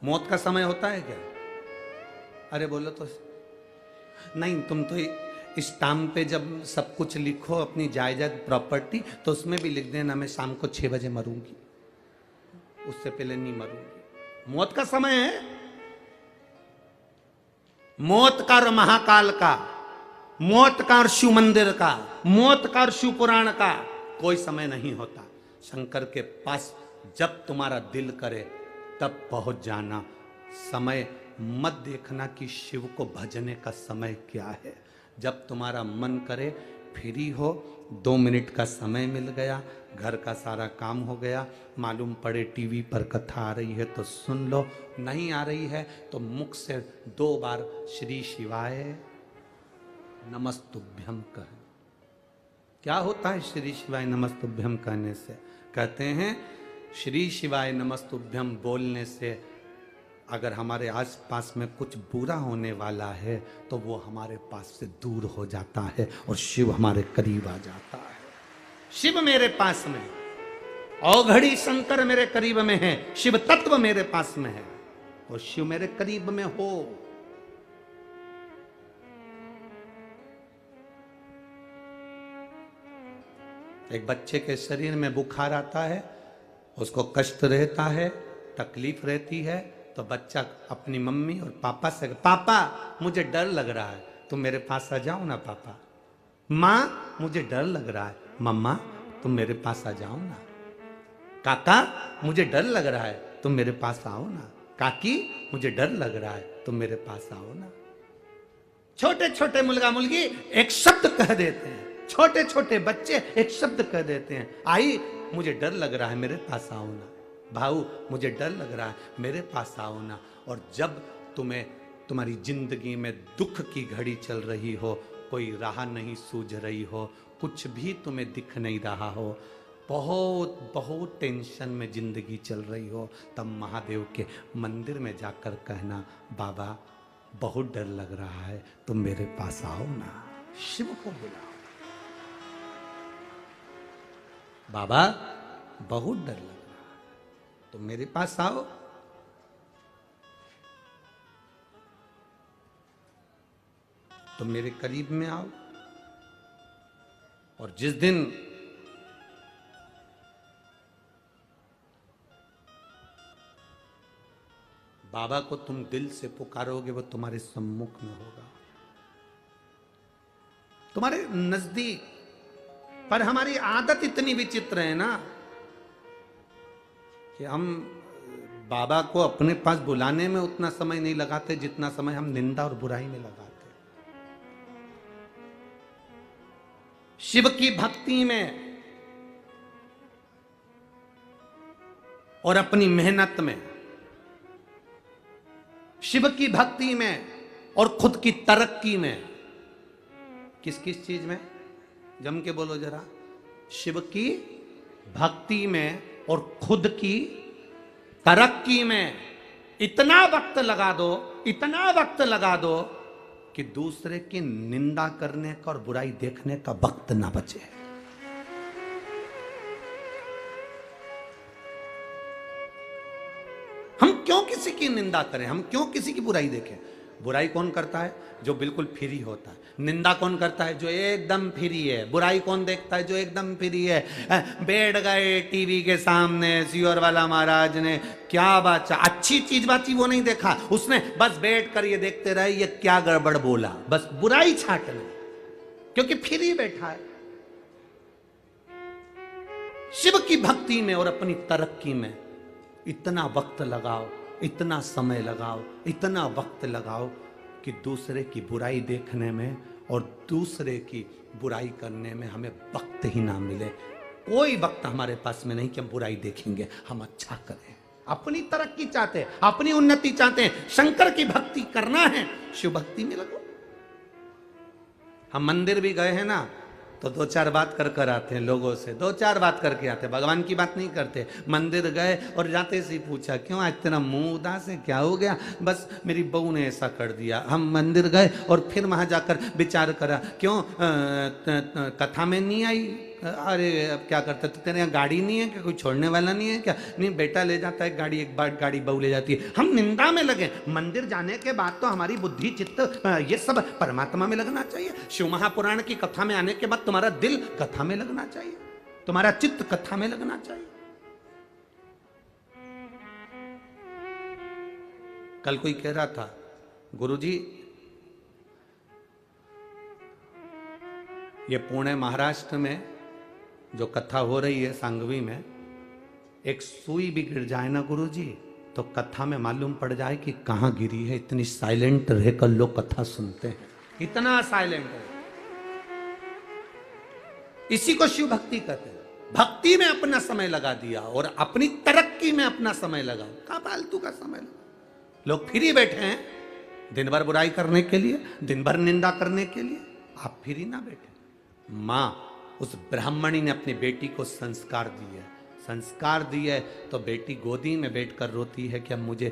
मौत का समय होता है क्या? अरे बोलो तो नहीं, तुम तो स्टाम्प पे जब सब कुछ लिखो अपनी जायदाद प्रॉपर्टी तो उसमें भी लिख देना मैं शाम को 6 बजे मरूंगी, उससे पहले नहीं मरूंगी। मौत का समय है, मौत का और महाकाल का, मौत का और शिव मंदिर का, मौत का और शिव पुराण का कोई समय नहीं होता। शंकर के पास जब तुम्हारा दिल करे तब पहुंच जाना। समय मत देखना कि शिव को भजने का समय क्या है। जब तुम्हारा मन करे, फ्री हो, 2 मिनट का समय मिल गया, घर का सारा काम हो गया, मालूम पड़े टीवी पर कथा आ रही है तो सुन लो, नहीं आ रही है तो मुख से 2 बार श्री शिवाय नमस्तुभ्यम कह। क्या होता है श्री शिवाय नमस्तुभ्यम कहने से? कहते हैं श्री शिवाय नमस्तुभ्यम बोलने से अगर हमारे आसपास में कुछ बुरा होने वाला है तो वो हमारे पास से दूर हो जाता है और शिव हमारे करीब आ जाता है। शिव मेरे पास में, औघड़ी शंकर मेरे करीब में है, शिव तत्व मेरे पास में है और शिव मेरे करीब में हो। एक बच्चे के शरीर में बुखार आता है, उसको कष्ट रहता है, तकलीफ रहती है, तो बच्चा अपनी मम्मी और पापा से, पापा मुझे डर लग रहा है, तुम मेरे पास आ जाओ ना पापा। माँ मुझे डर लग रहा है, मम्मा तुम मेरे पास आ जाओ ना। काका मुझे डर लग रहा है, तुम मेरे पास आओ ना। काकी मुझे डर लग रहा है, तुम मेरे पास आओ ना। छोटे छोटे मुलगा मुलगी एक शब्द कह देते हैं, छोटे छोटे बच्चे एक शब्द कह देते हैं, आई मुझे डर लग रहा है, मेरे पास आओ ना। भाऊ मुझे डर लग रहा है, मेरे पास आओ ना। और जब तुम्हें तुम्हारी जिंदगी में दुख की घड़ी चल रही हो, कोई राह नहीं सूझ रही हो, कुछ भी तुम्हें दिख नहीं रहा हो, बहुत बहुत टेंशन में जिंदगी चल रही हो, तब महादेव के मंदिर में जाकर कहना, बाबा बहुत डर लग रहा है, तुम मेरे पास आओ ना। शिव को बुलाओ, बाबा बहुत डर लग रहा है, तुम मेरे पास आओ। तुम मेरे करीब में आओ। और जिस दिन बाबा को तुम दिल से पुकारोगे, वो तुम्हारे सम्मुख में होगा, तुम्हारे नजदीक। पर हमारी आदत इतनी विचित्र है ना कि हम बाबा को अपने पास बुलाने में उतना समय नहीं लगाते जितना समय हम निंदा और बुराई में लगाते। शिव की भक्ति में और अपनी मेहनत में, शिव की भक्ति में और खुद की तरक्की में, किस किस चीज में? जम के बोलो जरा। शिव की भक्ति में और खुद की तरक्की में इतना वक्त लगा दो, इतना वक्त लगा दो कि दूसरे की निंदा करने का और बुराई देखने का वक्त ना बचे। हम क्यों किसी की निंदा करें, हम क्यों किसी की बुराई देखें? बुराई कौन करता है? जो बिल्कुल फ्री होता है। निंदा कौन करता है? जो एकदम फ्री है। बुराई कौन देखता है? जो एकदम फ्री है। बैठ गए टीवी के सामने, सियोर वाला महाराज ने क्या बात, अच्छी चीज बाती वो नहीं देखा, उसने बस बैठ कर ये देखते रहे ये क्या गड़बड़ बोला, बस बुराई छाटना। क्योंकि फिर ही बैठा है। शिव की भक्ति में और अपनी तरक्की में इतना वक्त लगाओ, इतना समय लगाओ, इतना वक्त लगाओ कि दूसरे की बुराई देखने में और दूसरे की बुराई करने में हमें वक्त ही ना मिले। कोई वक्त हमारे पास में नहीं कि हम बुराई देखेंगे, हम अच्छा करें। अपनी तरक्की चाहते हैं, अपनी उन्नति चाहते हैं, शंकर की भक्ति करना है, शिव भक्ति में लगो। हम मंदिर भी गए हैं ना तो दो चार बात कर कर आते हैं लोगों से, दो चार बात करके आते हैं, भगवान की बात नहीं करते। मंदिर गए और जाते से पूछा क्यों आज तेरा मुंह उदास है, क्या हो गया? बस मेरी बहू ने ऐसा कर दिया। हम मंदिर गए और फिर वहां जाकर विचार करा क्यों कथा में नहीं आई? अरे अब क्या करता, तो तेरे यहाँ गाड़ी नहीं है क्या? कोई छोड़ने वाला नहीं है क्या? नहीं, बेटा ले जाता है गाड़ी, एक बार गाड़ी बहू ले जाती है। हम निंदा में लगे। मंदिर जाने के बाद तो हमारी बुद्धि चित्त ये सब परमात्मा में लगना चाहिए। शिव महापुराण की कथा में आने के बाद तुम्हारा दिल कथा में लगना चाहिए, तुम्हारा चित्त कथा में लगना चाहिए। कल कोई कह रहा था, गुरुजी ये पुणे महाराष्ट्र में जो कथा हो रही है सांगवी में, एक सुई भी गिर जाए ना गुरुजी तो कथा में मालूम पड़ जाए कि कहां गिरी है। इतनी साइलेंट रहकर लोग कथा सुनते हैं, इतना साइलेंट है। इसी को शिव भक्ति कहते हैं। भक्ति में अपना समय लगा दिया और अपनी तरक्की में अपना समय लगाओ। कहां फालतू का समय लगा। लोग फ्री बैठे हैं दिन भर बुराई करने के लिए, दिन भर निंदा करने के लिए। आप फ्री ना बैठे। मां उस ब्राह्मणी ने अपनी बेटी को संस्कार दिए, संस्कार दिए तो बेटी गोदी में बैठकर रोती है कि अब मुझे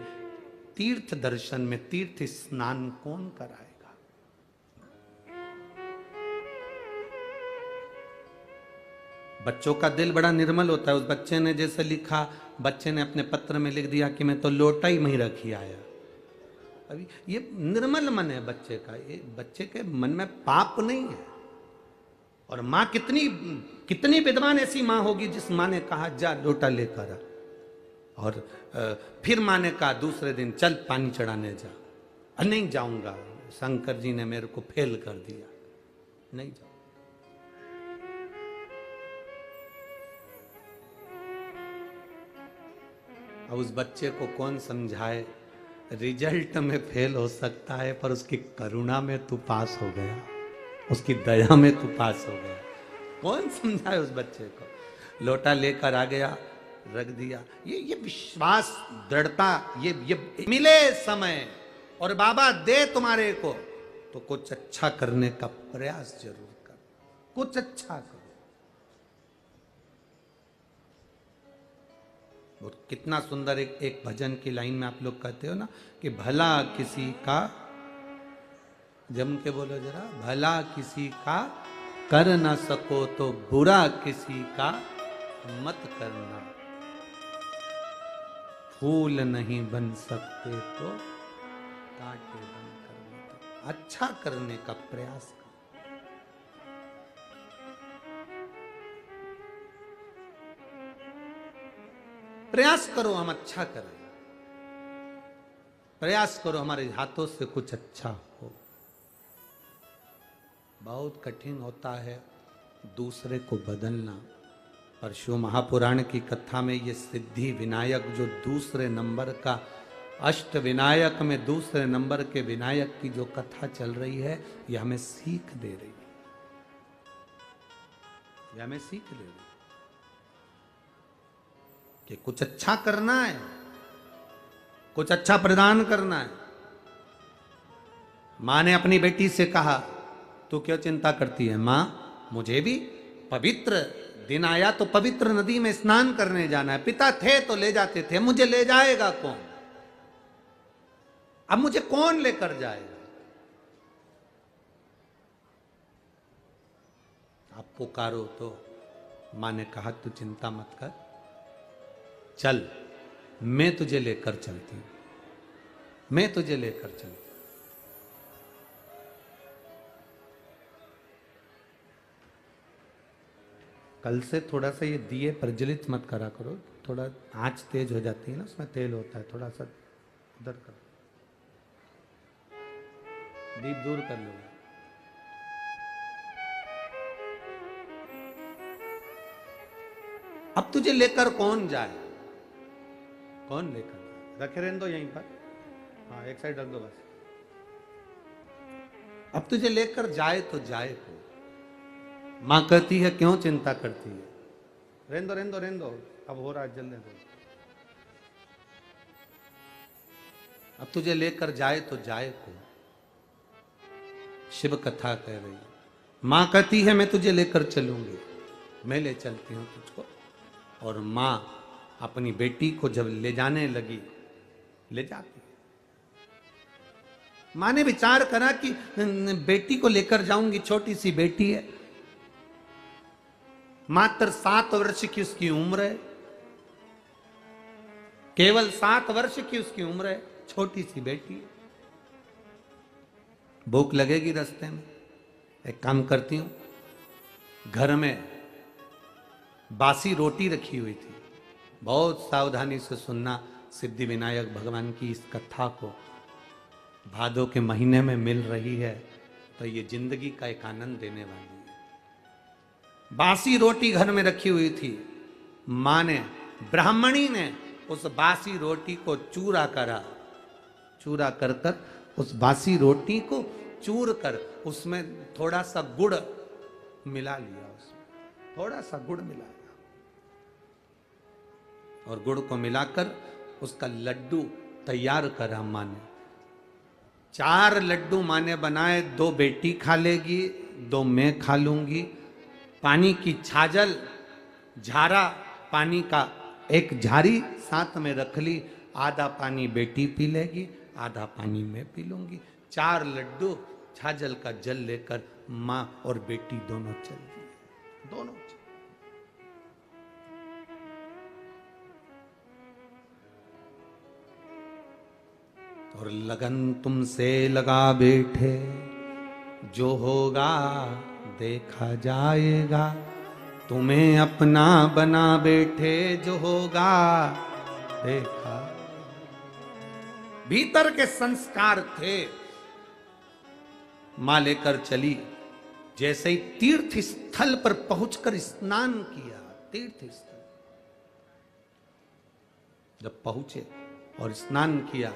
तीर्थ दर्शन में तीर्थ स्नान कौन कराएगा। बच्चों का दिल बड़ा निर्मल होता है। उस बच्चे ने जैसे लिखा, बच्चे ने अपने पत्र में लिख दिया कि मैं तो लोटा ही नहीं रखी आया। अभी ये निर्मल मन है बच्चे का, ये बच्चे के मन में पाप नहीं है। और मां कितनी विद्वान ऐसी मां होगी जिस मां ने कहा जा लोटा लेकर आ, और फिर मां ने कहा दूसरे दिन चल पानी चढ़ाने जा। नहीं जाऊंगा, शंकर जी ने मेरे को फेल कर दिया, नहीं जाऊंगा। अब उस बच्चे को कौन समझाए, रिजल्ट में फेल हो सकता है पर उसकी करुणा में तू पास हो गया, उसकी दया में तू पास हो गया। कौन समझाए उस बच्चे को। लोटा लेकर आ गया, रख दिया। ये विश्वास, दृढ़ता, ये मिले समय और बाबा दे तुम्हारे को तो कुछ अच्छा करने का प्रयास जरूर कर, कुछ अच्छा करो। और कितना सुंदर एक भजन की लाइन में आप लोग कहते हो ना कि भला किसी का, जम के बोलो जरा, भला किसी का कर ना सको तो बुरा किसी का मत करना। फूल नहीं बन सकते तो कांटे बनकर मत। अच्छा करने का प्रयास करो। प्रयास करो हम अच्छा करें, प्रयास करो हमारे हाथों से कुछ अच्छा हो। बहुत कठिन होता है दूसरे को बदलना, पर शिव महापुराण की कथा में ये सिद्धि विनायक जो दूसरे नंबर का, अष्ट विनायक में दूसरे नंबर के विनायक की जो कथा चल रही है, ये हमें सीख दे रही है, ये हमें सीख दे रही है कि कुछ अच्छा करना है, कुछ अच्छा प्रदान करना है। मां ने अपनी बेटी से कहा तू क्यों चिंता करती है मां, मुझे भी पवित्र दिन आया तो पवित्र नदी में स्नान करने जाना है। पिता थे तो ले जाते थे, मुझे ले जाएगा कौन? अब मुझे कौन लेकर जाएगा? आप पुकारो तो मां ने कहा तू चिंता मत कर, चल मैं तुझे लेकर चलती हूं, मैं तुझे लेकर चलती हूं। कल से थोड़ा सा ये दिए प्रज्वलित मत करा करो, थोड़ा आंच तेज हो जाती है ना, उसमें तेल होता है, थोड़ा सा उधर करो, दीप दूर कर लो। अब तुझे लेकर कौन जाए, कौन लेकर जाए? रखे रहने दो यहीं पर, हाँ एक साइड रख दो बस। अब तुझे लेकर जाए तो जाए को। मां कहती है क्यों चिंता करती है, रहने दो रहने दो रहने दो, अब हो रहा है जल्दी दो। अब तुझे लेकर जाए तो जाए को, शिव कथा कह रही है। मां कहती है मैं तुझे लेकर चलूंगी, मैं ले चलती हूं तुझको। और मां अपनी बेटी को जब ले जाने लगी, ले जाती। मां ने विचार करा कि बेटी को लेकर जाऊंगी, छोटी सी बेटी है, मात्र 7 वर्ष की उसकी उम्र है, केवल 7 वर्ष की उसकी उम्र है, छोटी सी बेटी है। भूख लगेगी रास्ते में, एक काम करती हूं, घर में बासी रोटी रखी हुई थी, बहुत सावधानी से सुनना सिद्धि विनायक भगवान की इस कथा को। भादों के महीने में मिल रही है तो ये जिंदगी का एक आनंद देने वाली है। बासी रोटी घर में रखी हुई थी, मां ने, ब्राह्मणी ने उस बासी रोटी को चूरा करा, चूरा कर कर उस बासी रोटी को चूर कर उसमें थोड़ा सा गुड़ मिला लिया, उसमें थोड़ा सा गुड़ मिलाया और गुड़ को मिलाकर उसका लड्डू तैयार करा मां ने। 4 लड्डू मां ने बनाए, 2 बेटी खा लेगी, 2 मैं खा लूंगी। पानी की छाजल, झारा पानी का एक झारी साथ में रख ली, आधा पानी बेटी पी लेगी, आधा पानी मैं पी लूंगी। 4 लड्डू छाजल का जल लेकर मां और बेटी दोनों चल दिए, दोनों चल। और लगन तुमसे लगा बैठे, जो होगा देखा जाएगा, तुम्हें अपना बना बैठे, जो होगा देखा। भीतर के संस्कार थे, मां लेकर चली। जैसे ही तीर्थ स्थल पर पहुंचकर स्नान किया, तीर्थ स्थल जब पहुंचे और स्नान किया,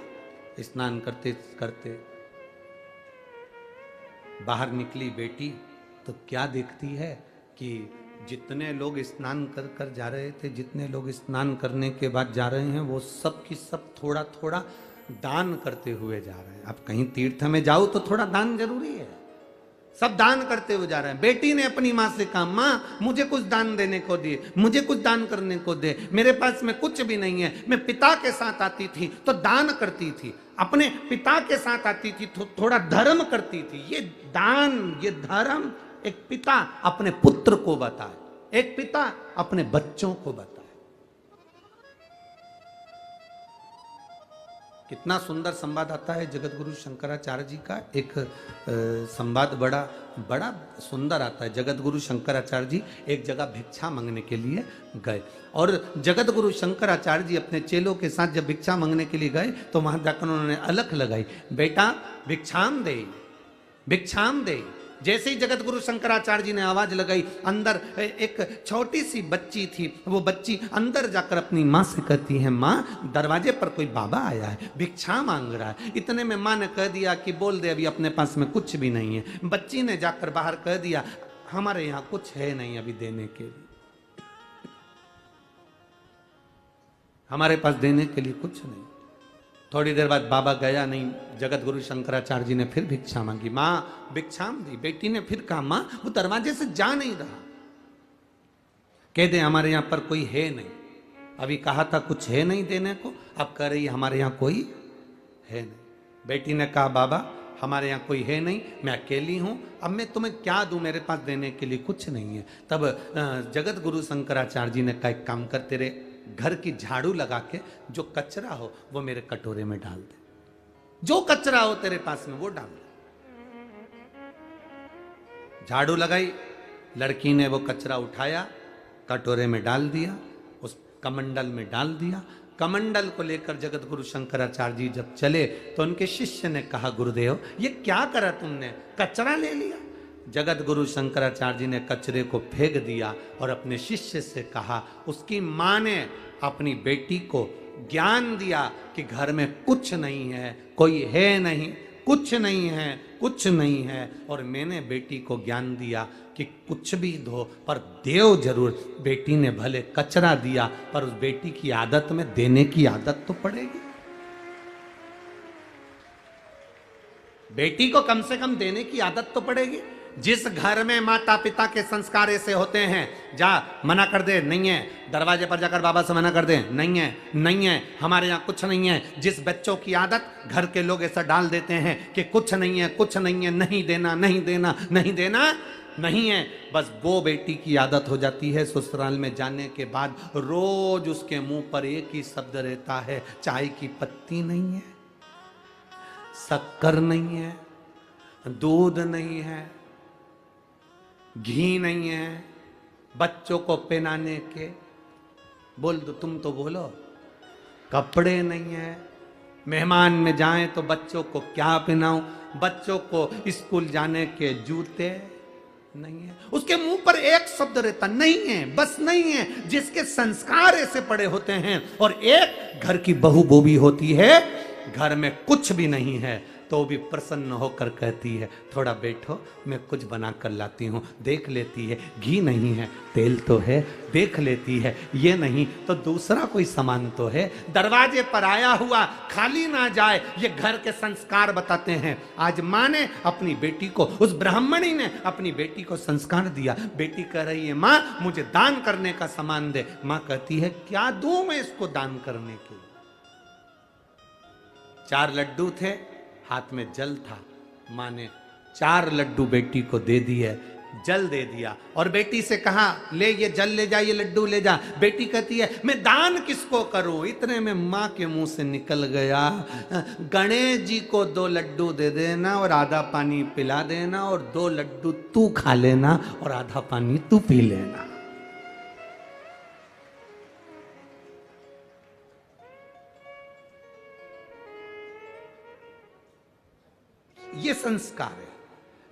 स्नान करते करते बाहर निकली बेटी तो क्या देखती है कि जितने लोग स्नान कर कर जा रहे थे, जितने लोग स्नान करने के बाद जा रहे हैं, वो सब की सब थोड़ा थोड़ा दान करते हुए जा रहे हैं। अब कहीं तीर्थ में जाओ तो थोड़ा दान जरूरी है, सब दान करते हुए जा रहे हैं। बेटी ने अपनी मां से कहा, मां मुझे कुछ दान देने को दे, मुझे कुछ दान करने को दे, मेरे पास में कुछ भी नहीं है। मैं पिता के साथ आती थी तो दान करती थी, अपने पिता के साथ आती थी तो थोड़ा धर्म करती थी। ये दान, ये धर्म एक पिता अपने पुत्र को बताए, एक पिता अपने बच्चों को बताए। कितना सुंदर संवाद आता है जगत गुरु शंकराचार्य जी का। एक संवाद बड़ा बड़ा सुंदर आता है। जगत गुरु शंकराचार्य जी एक जगह भिक्षा मांगने के लिए गए और जगत गुरु शंकराचार्य जी अपने चेलों के साथ जब भिक्षा मांगने के लिए गए तो वहां जाकर उन्होंने अलख लगाई, बेटा भिक्षाम दे, भिक्षाम दे। जैसे ही जगत गुरु शंकराचार्य जी ने आवाज लगाई, अंदर एक छोटी सी बच्ची थी, वो बच्ची अंदर जाकर अपनी माँ से कहती है, माँ दरवाजे पर कोई बाबा आया है, भिक्षा मांग रहा है। इतने में माँ ने कह दिया कि बोल दे अभी अपने पास में कुछ भी नहीं है। बच्ची ने जाकर बाहर कह दिया, हमारे यहाँ कुछ है नहीं अभी देने के लिए, हमारे पास देने के लिए कुछ नहीं। थोड़ी देर बाद बाबा गया नहीं, जगत गुरु शंकराचार्य जी ने फिर भिक्षा मांगी, मां भिक्षाम दी। बेटी ने फिर कहा, मां वो दरवाजे से जा नहीं रहा, कह दे हमारे यहां पर कोई है नहीं। अभी कहा था कुछ है नहीं देने को, अब कह रही हमारे यहां कोई है नहीं। बेटी ने कहा, बाबा हमारे यहाँ कोई है नहीं, मैं अकेली हूं, अब मैं तुम्हें क्या दूं, मेरे पास देने के लिए कुछ नहीं है। तब जगत गुरु शंकराचार्य जी ने कहा, एक काम कर, तेरे घर की झाड़ू लगा के जो कचरा हो वो मेरे कटोरे में डाल दे, जो कचरा हो तेरे पास में वो डाल दे। झाड़ू लगाई, लड़की ने वो कचरा उठाया, कटोरे में डाल दिया, उस कमंडल में डाल दिया। कमंडल को लेकर जगत गुरु शंकराचार्य जी जब चले तो उनके शिष्य ने कहा, गुरुदेव ये क्या करा तुमने, कचरा ले लिया। जगत गुरु शंकराचार्य जी ने कचरे को फेंक दिया और अपने शिष्य से कहा, उसकी मां ने अपनी बेटी को ज्ञान दिया कि घर में कुछ नहीं है, कोई है नहीं, कुछ नहीं है, कुछ नहीं है। और मैंने बेटी को ज्ञान दिया कि कुछ भी दो पर देव जरूर। बेटी ने भले कचरा दिया पर उस बेटी की आदत में देने की आदत तो पड़ेगी। बेटी को कम से कम देने की आदत तो पड़ेगी। जिस घर में माता पिता के संस्कार ऐसे होते हैं, जा मना कर दे, नहीं है, दरवाजे पर जाकर बाबा से मना कर दे, नहीं है, नहीं है, हमारे यहाँ कुछ नहीं है। जिस बच्चों की आदत घर के लोग ऐसा डाल देते हैं कि कुछ नहीं है, कुछ नहीं है, नहीं देना, नहीं देना, नहीं देना, नहीं है, बस वो बेटी की आदत हो जाती है। ससुराल में जाने के बाद रोज उसके मुंह पर एक ही शब्द रहता है, चाय की पत्ती नहीं है, शक्कर नहीं है, दूध नहीं है, घी नहीं है, बच्चों को पहनाने के, बोल दो, तुम तो बोलो, कपड़े नहीं है, मेहमान में जाएं तो बच्चों को क्या पहनाऊं, बच्चों को स्कूल जाने के जूते नहीं है। उसके मुंह पर एक शब्द रहता, नहीं है, बस नहीं है। जिसके संस्कार ऐसे पड़े होते हैं। और एक घर की बहू वो भी होती है, घर में कुछ भी नहीं है तो भी प्रसन्न होकर कहती है, थोड़ा बैठो, मैं कुछ बना कर लाती हूँ। देख लेती है, घी नहीं है, तेल तो है, देख लेती है, ये नहीं तो दूसरा कोई सामान तो है। दरवाजे पर आया हुआ खाली ना जाए, ये घर के संस्कार बताते हैं। आज माँ ने अपनी बेटी को, उस ब्राह्मणी ने अपनी बेटी को संस्कार दिया। बेटी कह रही है, माँ मुझे दान करने का सामान दे। माँ कहती है, क्या दूं मैं इसको दान करने के? 4 लड्डू थे, हाथ में जल था। माँ ने 4 लड्डू बेटी को दे दिए, जल दे दिया और बेटी से कहा, ले ये जल ले जा, ये लड्डू ले जा। बेटी कहती है, मैं दान किसको करूं? इतने में माँ के मुंह से निकल गया, गणेश जी को 2 लड्डू दे देना और आधा पानी पिला देना, और 2 लड्डू तू खा लेना और आधा पानी तू पी लेना। ये संस्कार है।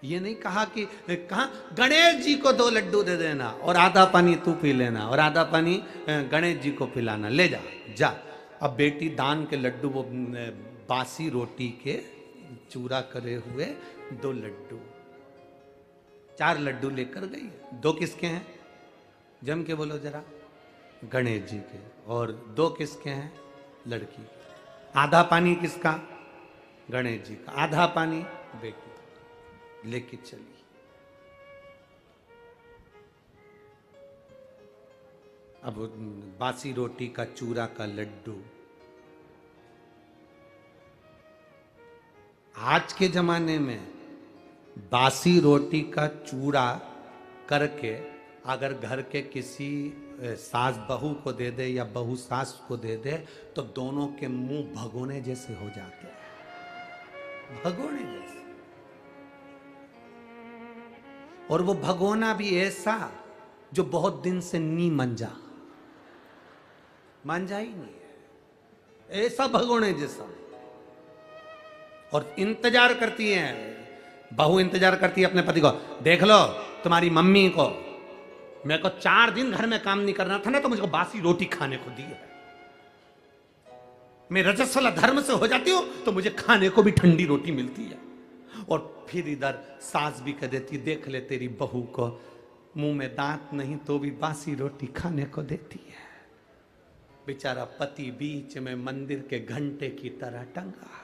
ये नहीं कहा कि, कहा गणेश जी को 2 लड्डू दे देना और आधा पानी तू पी लेना और आधा पानी गणेश जी को पिलाना, ले जा जा। अब बेटी दान के लड्डू, वो बासी रोटी के चूरा करे हुए 2 लड्डू, 4 लड्डू लेकर गई। 2 किसके हैं? जम के बोलो जरा। गणेश जी के। और 2 किसके हैं? लड़की। आधा पानी किसका? गणेश जी का। आधा पानी बेटी लेके चली। अब बासी रोटी का चूरा का लड्डू। आज के जमाने में बासी रोटी का चूरा करके अगर घर के किसी सास बहू को दे दे या बहू सास को दे दे तो दोनों के मुंह भगोने जैसे हो जाते हैं, भगोने जैसे। और वो भगोना भी ऐसा जो बहुत दिन से नी मंजा ही नहीं है, ऐसा भगोने जैसा। और इंतजार करती है बहू, इंतजार करती है अपने पति को, देख लो तुम्हारी मम्मी को, मेरे को 4 दिन घर में काम नहीं करना था ना, तो मुझको बासी रोटी खाने को दी है। मैं रजस्वला धर्म से हो जाती हूं तो मुझे खाने को भी ठंडी रोटी मिलती है। और फिर इधर सास भी कह देती, देख ले तेरी बहू को, मुंह में दांत नहीं तो भी बासी रोटी खाने को देती है। बेचारा पति बीच में मंदिर के घंटे की तरह टंगा है।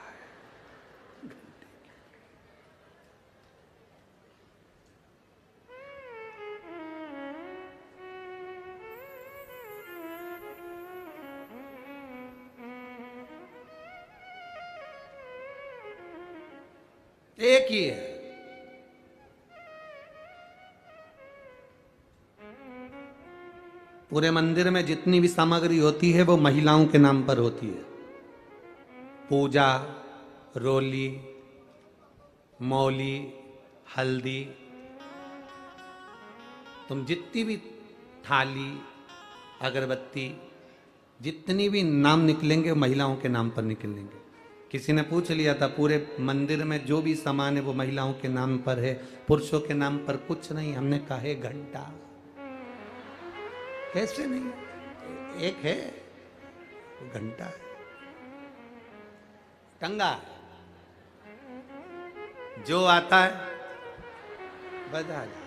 एक ही है। पूरे मंदिर में जितनी भी सामग्री होती है वो महिलाओं के नाम पर होती है। पूजा, रोली, मौली, हल्दी, तुम जितनी भी थाली, अगरबत्ती, जितनी भी नाम निकलेंगे महिलाओं के नाम पर निकलेंगे। किसी ने पूछ लिया था पूरे मंदिर में जो भी सामान है वो महिलाओं के नाम पर है, पुरुषों के नाम पर कुछ नहीं। हमने कहा है घंटा। कैसे नहीं, एक है वो घंटा है, टंगा जो आता है बजा जाता,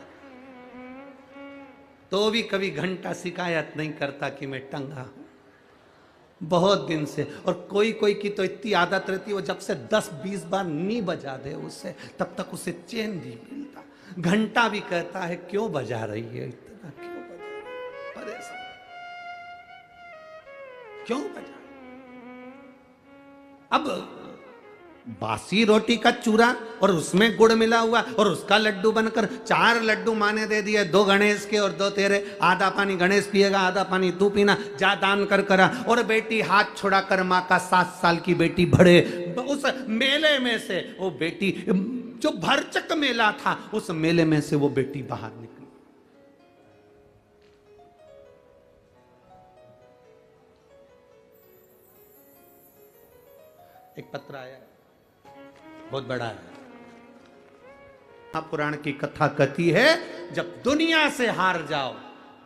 तो भी कभी घंटा शिकायत नहीं करता कि मैं टंगा हूं बहुत दिन से। और कोई कोई की तो इतनी आदत रहती है वो जब से 10-20 बार नहीं बजा दे उससे तब तक उसे चैन नहीं मिलता। घंटा भी कहता है क्यों बजा रही है इतना, क्यों बजा रही है? परेशान क्यों बजा। अब बासी रोटी का चूरा और उसमें गुड़ मिला हुआ और उसका लड्डू बनकर 4 लड्डू माँ ने दे दिए, 2 गणेश के और 2 तेरे। आधा पानी गणेश पिएगा, आधा पानी तू पीना, जा दान कर करा। और बेटी हाथ छुड़ाकर माँ का 7 साल की बेटी भरे उस मेले में से वो बेटी, जो भरचक मेला था उस मेले में से वो बेटी बाहर निकली। एक पत्र आया बहुत बड़ा है, पुराण की कथा कहती है जब दुनिया से हार जाओ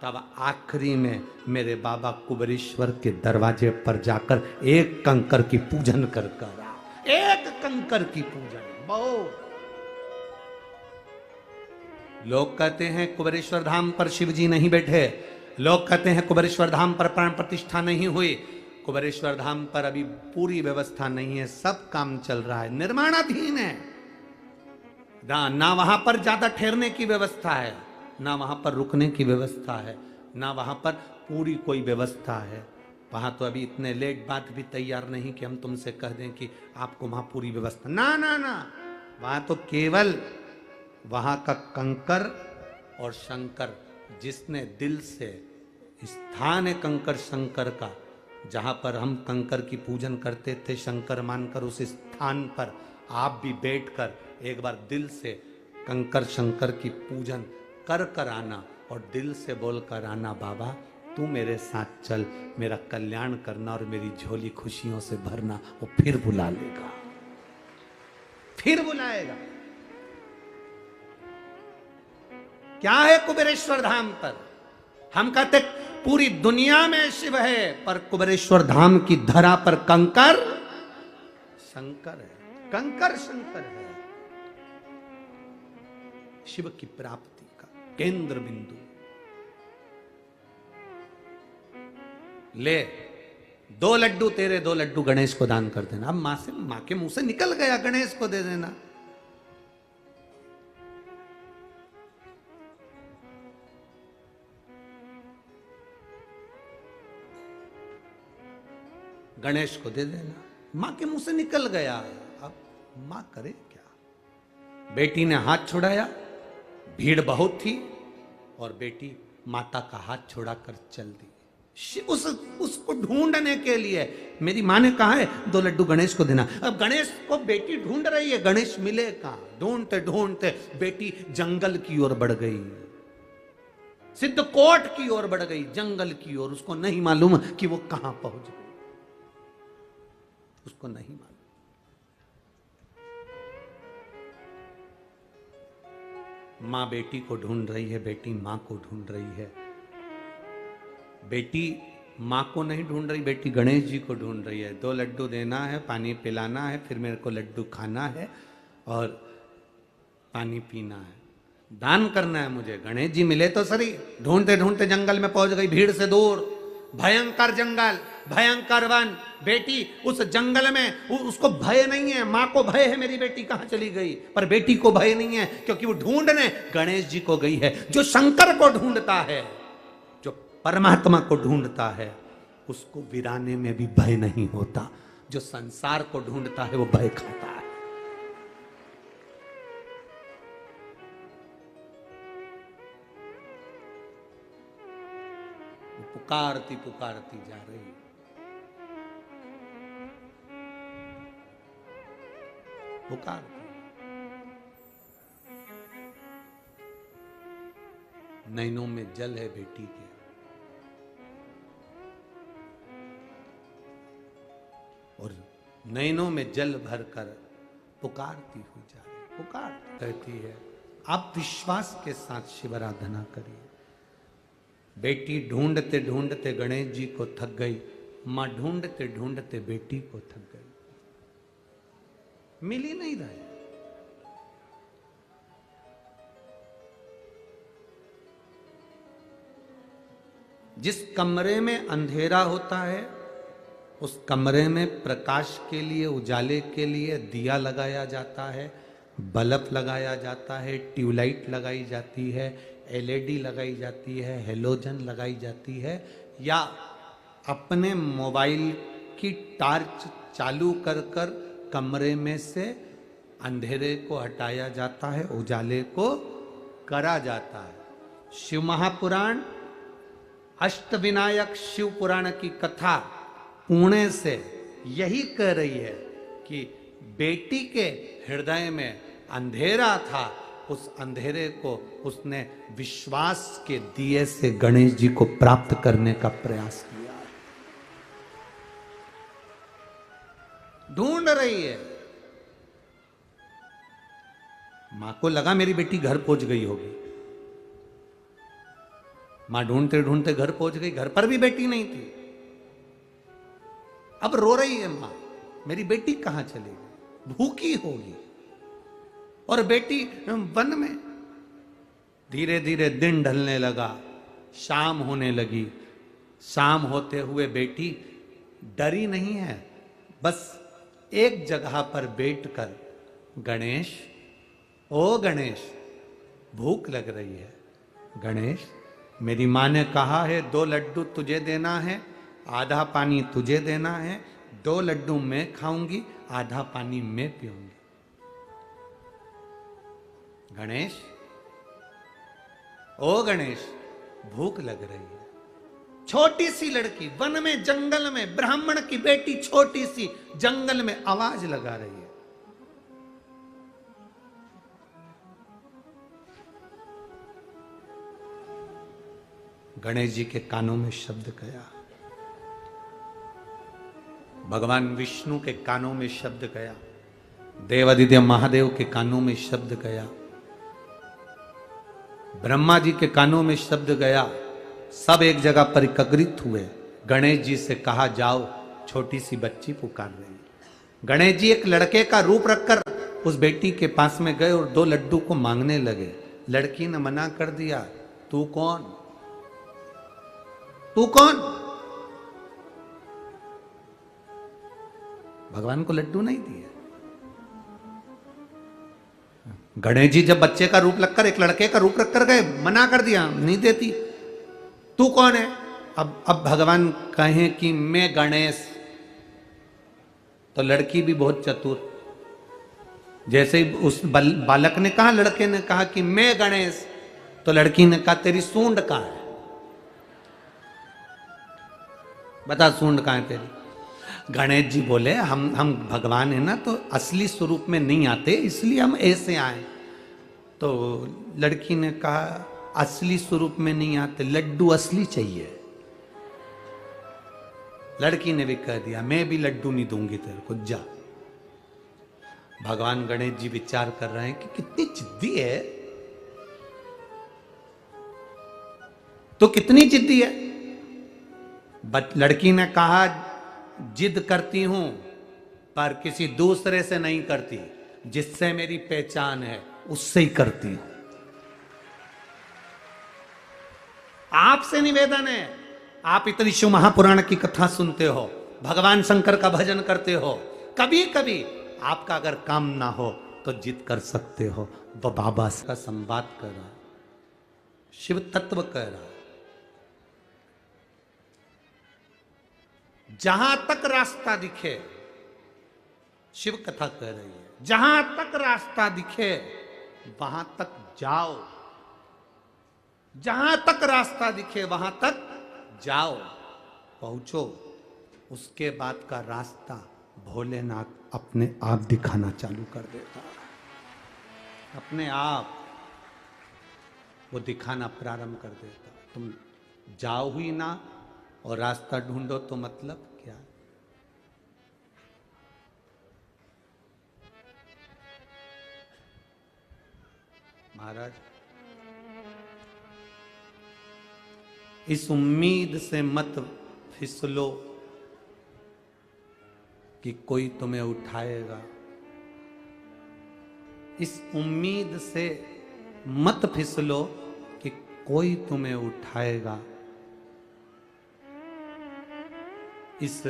तब आखिरी में मेरे बाबा कुबेरेश्वर के दरवाजे पर जाकर एक कंकर की पूजन कर कर आओ। एक कंकर की पूजन। बहुत लोग कहते हैं कुबेरेश्वर धाम पर शिव जी नहीं बैठे, लोग कहते हैं कुबेरेश्वर धाम पर प्राण प्रतिष्ठा नहीं हुई। कुबेरेश्वर धाम पर अभी पूरी व्यवस्था नहीं है, सब काम चल रहा है, निर्माणाधीन है। ना वहां पर ज्यादा ठहरने की व्यवस्था है, ना वहां पर रुकने की व्यवस्था है, ना वहां पर पूरी कोई व्यवस्था है। वहां तो अभी इतने लेट बात भी तैयार नहीं कि हम तुमसे कह दें कि आपको वहां पूरी व्यवस्था। ना ना ना, वहां तो केवल वहां का कंकर और शंकर, जिसने दिल से, स्थान है कंकर शंकर का, जहां पर हम कंकर की पूजन करते थे शंकर मानकर, उस स्थान पर आप भी बैठकर एक बार दिल से कंकर शंकर की पूजन कर कर आना और दिल से बोल कर आना, बाबा तू मेरे साथ चल, मेरा कल्याण करना और मेरी झोली खुशियों से भरना। वो फिर बुला लेगा, फिर बुलाएगा। क्या है कुबेरेश्वर धाम पर? हम कहते पूरी दुनिया में शिव है, पर कुबेरेश्वर धाम की धरा पर कंकर शंकर है, कंकर शंकर है। शिव की प्राप्ति का केंद्र बिंदु। ले 2 लड्डू तेरे, 2 लड्डू गणेश को दान कर देना। अब मां के मुंह से निकल गया, गणेश को दे देना। गणेश को दे देना, मां के मुंह से निकल गया। अब मां करे क्या? बेटी ने हाथ छुड़ाया, भीड़ बहुत थी और बेटी माता का हाथ छुड़ाकर चल दी उसको ढूंढने के लिए। मेरी मां ने कहा है 2 लड्डू गणेश को देना। अब गणेश को बेटी ढूंढ रही है, गणेश मिले कहां? ढूंढते ढूंढते बेटी जंगल की ओर बढ़ गई, सिद्धकोट की ओर बढ़ गई, जंगल की ओर। उसको नहीं मालूम कि वो कहां पहुंच गई, उसको नहीं मालूम। मां बेटी को ढूंढ रही है, बेटी मां को ढूंढ रही है। बेटी मां को नहीं ढूंढ रही, बेटी गणेश जी को ढूंढ रही है। 2 लड्डू देना है, पानी पिलाना है, फिर मेरे को लड्डू खाना है और पानी पीना है, दान करना है मुझे। गणेश जी मिले तो सही। ढूंढते ढूंढते जंगल में पहुंच गई, भीड़ से दूर, भयंकर जंगल, भयंकर वन। बेटी उस जंगल में, उसको भय नहीं है, मां को भय है मेरी बेटी कहां चली गई, पर बेटी को भय नहीं है क्योंकि वो ढूंढने गणेश जी को गई है। जो शंकर को ढूंढता है, जो परमात्मा को ढूंढता है, उसको वीराने में भी भय नहीं होता। जो संसार को ढूंढता है वो भय खाता है। पुकारती पुकारती जा रही, पुकारती। नैनों में जल है बेटी के, और नैनों में जल भर कर पुकारती हुई जा रही, पुकार कहती है आप विश्वास के साथ शिवाराधना करिए। बेटी ढूंढते ढूंढते गणेश जी को थक गई, मां ढूंढते ढूंढते बेटी को थक गई, मिल ही नहीं रहे। जिस कमरे में अंधेरा होता है उस कमरे में प्रकाश के लिए, उजाले के लिए दिया लगाया जाता है, बल्ब लगाया जाता है, ट्यूबलाइट लगाई जाती है, एलईडी लगाई जाती है, हेलोजन लगाई जाती है, या अपने मोबाइल की टॉर्च चालू कर कर कमरे में से अंधेरे को हटाया जाता है, उजाले को करा जाता है। शिव महापुराण, अष्टविनायक शिव पुराण की कथा पुणे से यही कह रही है कि बेटी के हृदय में अंधेरा था, उस अंधेरे को उसने विश्वास के दिए से गणेश जी को प्राप्त करने का प्रयास किया। ढूंढ रही है, मां को लगा मेरी बेटी घर पहुंच गई होगी, मां ढूंढते ढूंढते घर पहुंच गई, घर पर भी बेटी नहीं थी। अब रो रही है मां, मेरी बेटी कहां चली गई, भूखी होगी। और बेटी वन में। धीरे धीरे दिन ढलने लगा, शाम होने लगी। शाम होते हुए बेटी डरी नहीं है, बस एक जगह पर बैठकर गणेश, ओ गणेश, भूख लग रही है। गणेश, मेरी माँ ने कहा है 2 लड्डू तुझे देना है, आधा पानी तुझे देना है, 2 लड्डू मैं खाऊंगी, आधा पानी मैं पीऊंगी। गणेश, ओ गणेश, भूख लग रही है। छोटी सी लड़की वन में, जंगल में, ब्राह्मण की बेटी छोटी सी जंगल में आवाज लगा रही है। गणेश जी के कानों में शब्द गया, भगवान विष्णु के कानों में शब्द गया, देवादिदेव महादेव के कानों में शब्द गया, ब्रह्मा जी के कानों में शब्द गया। सब एक जगह पर एकत्रित हुए। गणेश जी से कहा, जाओ, छोटी सी बच्ची पुकार रही है। गणेश जी एक लड़के का रूप रखकर उस बेटी के पास में गए और 2 लड्डू को मांगने लगे। लड़की ने मना कर दिया, तू कौन, तू कौन? भगवान को लड्डू नहीं दिए। गणेश जी जब बच्चे का रूप लगकर, एक लड़के का रूप रखकर गए, मना कर दिया, नहीं देती। तू कौन है? अब भगवान कहें कि मैं गणेश, तो लड़की भी बहुत चतुर, जैसे ही उस बालक ने कहा, लड़के ने कहा कि मैं गणेश, तो लड़की ने कहा तेरी सूंड कहां है, बता सूंड कहां है तेरी। गणेश जी बोले, हम भगवान है ना, तो असली स्वरूप में नहीं आते, इसलिए हम ऐसे आए। तो लड़की ने कहा, असली स्वरूप में नहीं आते, लड्डू असली चाहिए। लड़की ने भी कह दिया, मैं भी लड्डू नहीं दूंगी तेरे को, जा। भगवान गणेश जी विचार कर रहे हैं कि कितनी जिद्दी है, तो कितनी जिद्दी है। लड़की ने कहा, जिद करती हूं पर किसी दूसरे से नहीं करती, जिससे मेरी पहचान है उससे ही करती हूं। आपसे निवेदन है, आप इतनी शिव महापुराण की कथा सुनते हो, भगवान शंकर का भजन करते हो, कभी कभी आपका अगर काम ना हो तो जिद कर सकते हो। वो बाबा का संवाद कर रहा, शिव तत्व कह रहा। जहां तक रास्ता दिखे, शिव कथा कह रही है, जहां तक रास्ता दिखे वहां तक जाओ, जहां तक रास्ता दिखे वहां तक जाओ, पहुंचो। उसके बाद का रास्ता भोलेनाथ अपने आप दिखाना चालू कर देता, अपने आप वो दिखाना प्रारंभ कर देता। तुम जाओ ही ना और रास्ता ढूंढो तो मतलब क्या? महाराज इस उम्मीद से मत फिसलो कि कोई तुम्हें उठाएगा। इस उम्मीद से मत फिसलो कि कोई तुम्हें उठाएगा। इस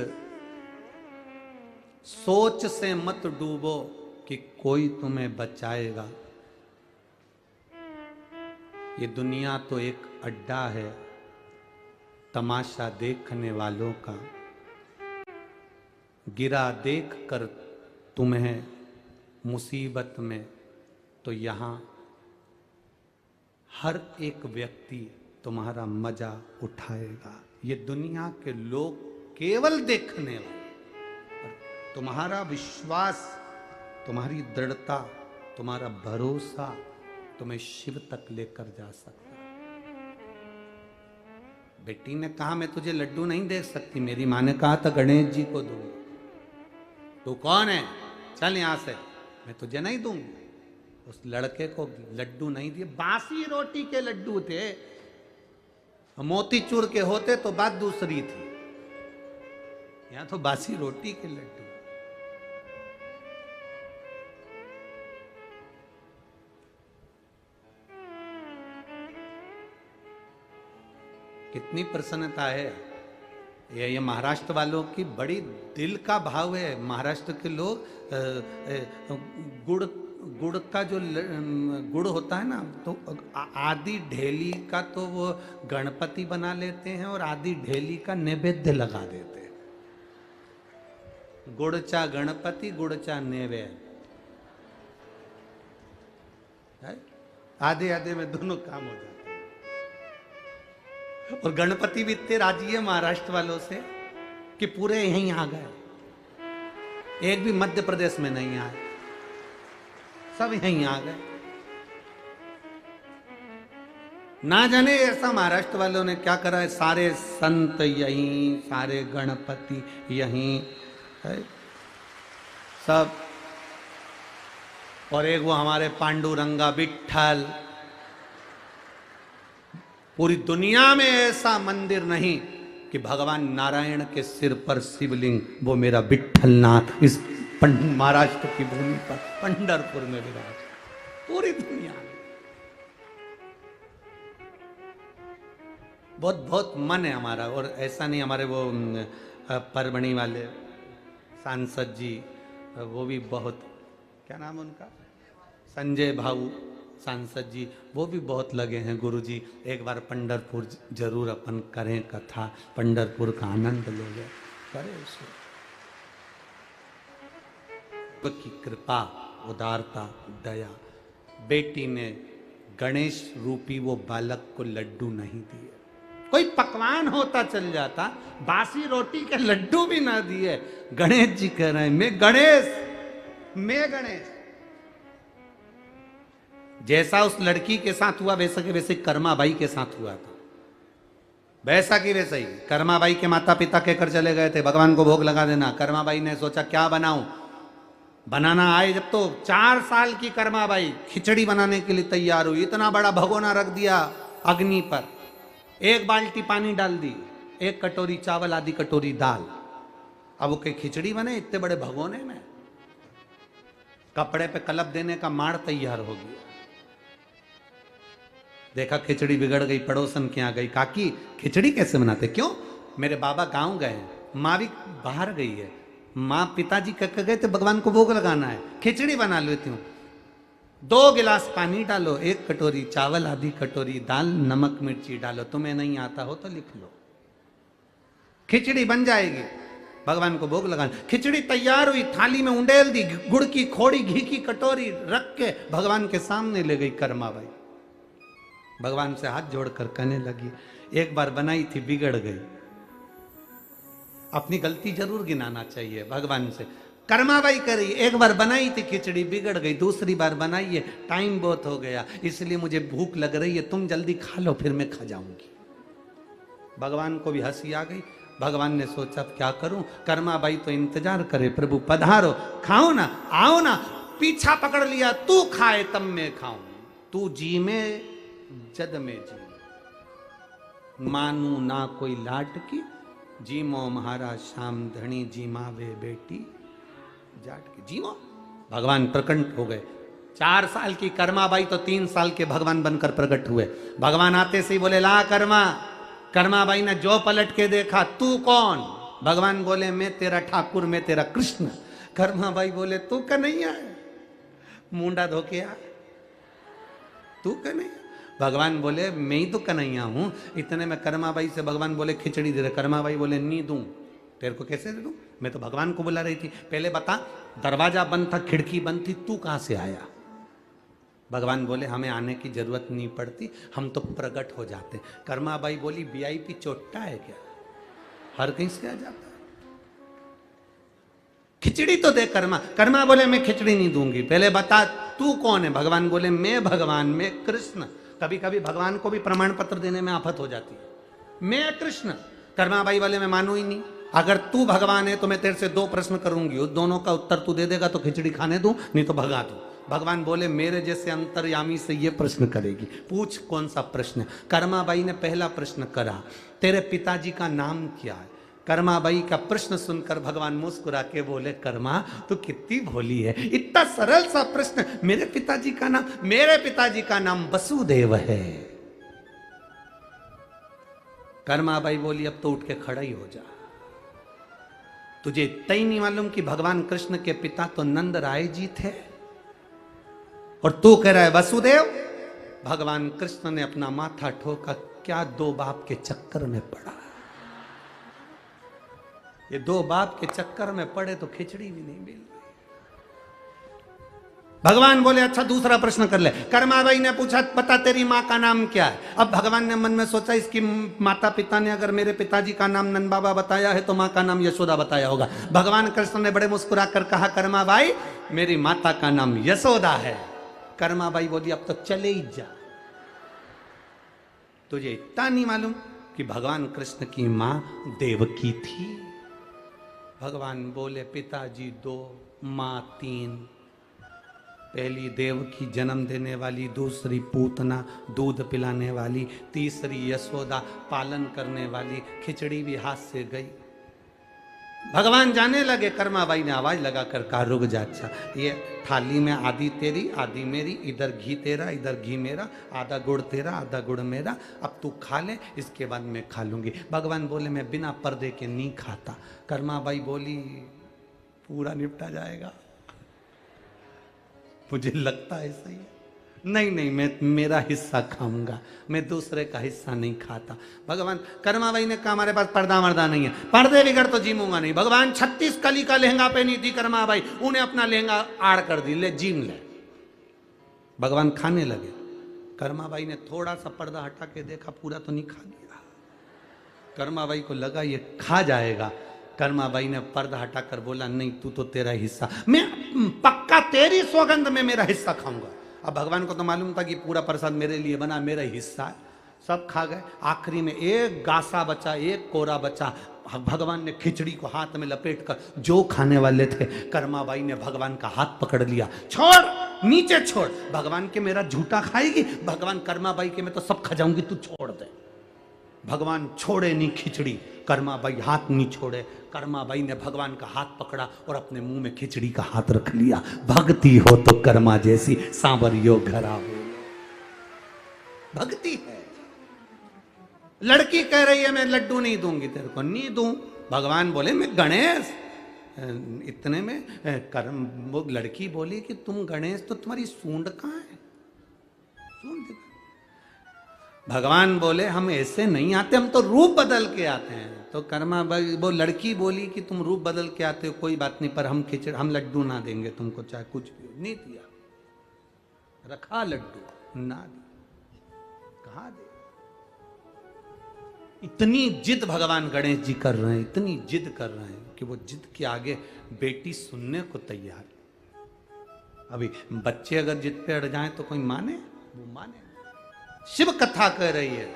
सोच से मत डूबो कि कोई तुम्हें बचाएगा। ये दुनिया तो एक अड्डा है तमाशा देखने वालों का। गिरा देख कर तुम्हें मुसीबत में तो यहाँ हर एक व्यक्ति तुम्हारा मजा उठाएगा। ये दुनिया के लोग केवल देखने वाले, और तुम्हारा विश्वास, तुम्हारी दृढ़ता, तुम्हारा भरोसा तुम्हें शिव तक लेकर जा सकता है। बेटी ने कहा मैं तुझे लड्डू नहीं दे सकती, मेरी माँ ने कहा था गणेश जी को दूंगी। तू कौन है, चल यहां से, मैं तुझे नहीं दूंगी। उस लड़के को लड्डू नहीं दिए, बासी रोटी के लड्डू थे। मोतीचूर के होते तो बात दूसरी थी, यहां तो बासी रोटी के लड्डू। कितनी प्रसन्नता है। ये महाराष्ट्र वालों की बड़ी दिल का भाव है। महाराष्ट्र के लोग गुड़ का जो गुड़ होता है ना, तो आधी ढेली का तो वो गणपति बना लेते हैं और आधी ढेली का नैवेद्य लगा देते हैं। गुड़चा गणपति, गुड़चा नैवेद्य, आधे आधे में दोनों काम हो जाते। और गणपति भी इतने राजी है महाराष्ट्र वालों से कि पूरे यहीं आ गए, एक भी मध्य प्रदेश में नहीं आए, सब यहीं आ गए। ना जाने ऐसा महाराष्ट्र वालों ने क्या करा है, सारे संत यहीं, सारे गणपति यहीं है सब। और एक वो हमारे पांडुरंगा विट्ठल। पूरी दुनिया में ऐसा मंदिर नहीं कि भगवान नारायण के सिर पर शिवलिंग, वो मेरा विट्ठलनाथ इस महाराष्ट्र की भूमि पर पंढरपुर में विराज। पूरी दुनिया में बहुत बहुत मन है हमारा। और ऐसा नहीं, हमारे वो परभणी वाले सांसद जी, वो भी बहुत, क्या नाम उनका, संजय भाऊ सांसद जी, वो भी बहुत लगे हैं। गुरुजी एक बार पंढरपुर जरूर अपन करें कथा, पंढरपुर का आनंद लोगे, करें उसको। की कृपा, उदारता, दया। बेटी ने गणेश रूपी वो बालक को लड्डू नहीं दिए। कोई पकवान होता चल जाता, बासी रोटी के लड्डू भी ना दिए। गणेश जी कह रहे हैं मैं गणेश, मैं गणेश। जैसा उस लड़की के साथ हुआ वैसा के वैसे कर्माबाई के साथ हुआ था, वैसा की वैसा ही। कर्माबाई के माता पिता कहकर चले गए थे भगवान को भोग लगा देना। कर्माबाई ने सोचा क्या बनाऊं, बनाना आए जब तो 4 साल की कर्माबाई खिचड़ी बनाने के लिए तैयार हुई। इतना बड़ा भगोना रख दिया अग्नि पर, 1 बाल्टी पानी डाल दी, 1 कटोरी चावल, आधी कटोरी दाल। अब वो कहीं खिचड़ी बने इतने बड़े भगोने में। कपड़े पे कलप देने का माड़ तैयार हो गया। देखा खिचड़ी बिगड़ गई, पड़ोसन के यहाँ गई, काकी खिचड़ी कैसे बनाते? क्यों? मेरे बाबा गांव गए, माँ भी बाहर गई है, माँ पिताजी कह गए थे भगवान को भोग लगाना है, खिचड़ी बना लेती हूँ। 2 गिलास पानी डालो, 1 कटोरी चावल, आधी कटोरी दाल, नमक मिर्ची डालो। तुम्हें नहीं आता हो तो लिख लो, खिचड़ी बन जाएगी, भगवान को भोग लगाना। खिचड़ी तैयार हुई, थाली में उंडेल दी, गुड़ की खोड़ी, घी की कटोरी रख के भगवान के सामने ले गई कर्माबाई। भगवान से हाथ जोड़कर कहने लगी, एक बार बनाई थी बिगड़ गई। अपनी गलती जरूर गिनाना चाहिए भगवान से। कर्माबाई कह रही, एक बार बनाई थी खिचड़ी बिगड़ गई, दूसरी बार बनाइए, टाइम बहुत हो गया, इसलिए मुझे भूख लग रही है, तुम जल्दी खा लो फिर मैं खा जाऊंगी। भगवान को भी हंसी आ गई। भगवान ने सोचा क्या करूं, कर्माबाई तो इंतजार करे, प्रभु पधारो, खाओ ना, आओ ना। पीछा पकड़ लिया, तू खाए तब मैं खाऊं, तू तू जी में जद में जी, मानू ना कोई लाट की, जीमो महाराज श्याम धनी जीमा वे बेटी जाट की। जीमो भगवान प्रकट हो गए। 4 साल की कर्माबाई तो 3 साल के भगवान बनकर प्रकट हुए। भगवान आते से ही बोले ला कर्मा। कर्माबाई ने जो पलट के देखा, तू कौन? भगवान बोले मैं तेरा ठाकुर, मैं तेरा कृष्ण। कर्माबाई बोले तू कन्हैया है, मुंडा धोके आ, तू कन्हैया। भगवान बोले मैं ही तो कन्हैया हूं। इतने में कर्माबाई से भगवान बोले खिचड़ी दे रहे। कर्माबाई बोले नहीं दूं। तेरे को कैसे दे दूं? मैं तो भगवान को बुला रही थी। पहले बता, दरवाजा बंद था, खिड़की बंद थी, तू कहां से आया? भगवान बोले हमें आने की जरूरत नहीं पड़ती, हम तो प्रकट हो जाते। कर्माबाई बोली वीआईपी चोट्टा है क्या, हर कहीं से आ जाता है? खिचड़ी तो दे कर्मा। कर्मा बोले मैं खिचड़ी नहीं दूंगी, पहले बता तू कौन है? भगवान बोले मैं भगवान, मैं कृष्ण। कभी कभी भगवान को भी प्रमाण पत्र देने में आफत हो जाती है। मैं कृष्ण। कर्माबाई वाले मैं मानू ही नहीं। अगर तू भगवान है तो मैं तेरे से 2 प्रश्न करूंगी, उस दोनों का उत्तर तू दे देगा तो खिचड़ी खाने दूं, नहीं तो भगा दूं। भगवान बोले मेरे जैसे अंतर्यामी से ये प्रश्न करेगी, पूछ कौन सा प्रश्न। कर्माबाई ने पहला प्रश्न करा, तेरे पिताजी का नाम क्या है? कर्माबाई का प्रश्न सुनकर भगवान मुस्कुरा के बोले कर्मा तू कितनी भोली है, इतना सरल सा प्रश्न। मेरे पिताजी का नाम वसुदेव है। कर्माबाई बोली अब तो उठ के खड़ा ही हो जा। तुझे इतना ही नहीं मालूम कि भगवान कृष्ण के पिता तो नंद राय जी थे और तू कह रहा है वसुदेव? भगवान कृष्ण ने अपना माथा ठोका, क्या 2 बाप के चक्कर में पड़ा? ये 2 बाप के चक्कर में पड़े तो खिचड़ी भी नहीं मिल रही। भगवान बोले अच्छा दूसरा प्रश्न कर ले। कर्माबाई ने पूछा बता तेरी माँ का नाम क्या है? अब भगवान ने मन में सोचा इसकी माता पिता ने अगर मेरे पिताजी का नाम नंद बाबा बताया है तो माँ का नाम यशोदा बताया होगा। भगवान कृष्ण ने बड़े मुस्कुरा कर कहा कर्माबाई मेरी माता का नाम यशोदा है। कर्माबाई बोली अब तो चले ही जा। तुझे इतना नहीं मालूम कि भगवान कृष्ण की माँ देवकी थी? भगवान बोले पिताजी 2, माँ 3। पहली देवकी जन्म देने वाली, दूसरी पूतना दूध पिलाने वाली, तीसरी यशोदा पालन करने वाली। खिचड़ी भी हाथ से गई। भगवान जाने लगे। कर्माबाई ने आवाज लगाकर कहा रुक जा, अच्छा ये थाली में आधी तेरी आधी मेरी, इधर घी तेरा इधर घी मेरा, आधा गुड़ तेरा आधा गुड़ मेरा, अब तू खा ले इसके बाद मैं खा लूंगी। भगवान बोले मैं बिना पर्दे के नहीं खाता। कर्माबाई बोली पूरा निपटा जाएगा, मुझे लगता है सही है। नहीं नहीं मैं मेरा हिस्सा खाऊंगा, मैं दूसरे का हिस्सा नहीं खाता। भगवान कर्माबाई ने कहा हमारे पास पर्दा मर्दा नहीं है, पर्दे बिगड़ तो जीमूंगा नहीं। भगवान 36 कली का लहंगा पहनी थी कर्माबाई, उन्हें अपना लहंगा आड़ कर दी, ले जीम ले। भगवान खाने लगे। कर्माबाई ने थोड़ा सा पर्दा हटा के देखा, पूरा तो नहीं खा लिया। कर्माबाई को लगा ये खा जाएगा। कर्माबाई ने पर्दा हटाकर बोला नहीं तू तो तेरा हिस्सा, मैं पक्का तेरी सौगंध में मेरा हिस्सा खाऊंगा। अब भगवान को तो मालूम था कि पूरा प्रसाद मेरे लिए बना, मेरा हिस्सा है। सब खा गए। आखिरी में एक गासा बचा, एक कोरा बचा। भगवान ने खिचड़ी को हाथ में लपेट कर जो खाने वाले थे, कर्माबाई ने भगवान का हाथ पकड़ लिया, छोड़ नीचे छोड़। भगवान के मेरा झूठा खाएगी? भगवान कर्माबाई के मैं तो सब खा जाऊंगी, तू छोड़ दे। भगवान छोड़े नहीं खिचड़ी, कर्माबाई हाथ नहीं छोड़े। कर्माबाई ने भगवान का हाथ पकड़ा और अपने मुंह में खिचड़ी का हाथ रख लिया। भक्ति हो तो कर्मा जैसी सांवरियो घरा हो। भक्ति है। लड़की कह रही है मैं लड्डू नहीं दूंगी तेरे को, नहीं दूं। भगवान बोले मैं गणेश। इतने में कर्म वो लड़की बोली कि तुम गणेश तो तुम्हारी सूंड कहाँ है? सूंड भगवान बोले हम ऐसे नहीं आते, हम तो रूप बदल के आते हैं। तो कर्मा वो लड़की बोली कि तुम रूप बदल के आते हो कोई बात नहीं, पर हम लड्डू ना देंगे तुमको, चाहे कुछ भी हो। नहीं दिया, रखा लड्डू ना दिया, कहा दे। इतनी जिद भगवान गणेश जी कर रहे हैं, इतनी जिद कर रहे हैं कि वो जिद के आगे बेटी सुनने को तैयार। अभी बच्चे अगर जिद पे अड़ जाएं तो कोई माने? वो माने। शिव कथा कर रही है,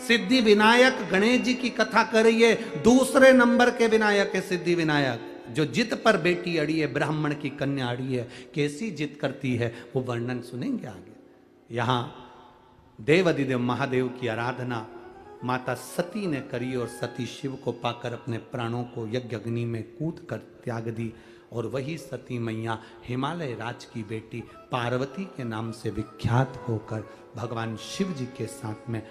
सिद्धि विनायक गणेश जी की कथा कर रही है। दूसरे नंबर के विनायक है सिद्धि विनायक, जो जिद पर बेटी अड़ी है, ब्राह्मण की कन्या अड़ी है। कैसी जिद करती है वो वर्णन सुनेंगे आगे। यहाँ देव अधिदेव महादेव की आराधना माता सती ने करी और सती शिव को पाकर अपने प्राणों को यज्ञ अग्नि में कूद कर त्याग दी। और वही सती मैया हिमालय राज की बेटी पार्वती के नाम से विख्यात होकर भगवान शिव जी के साथ में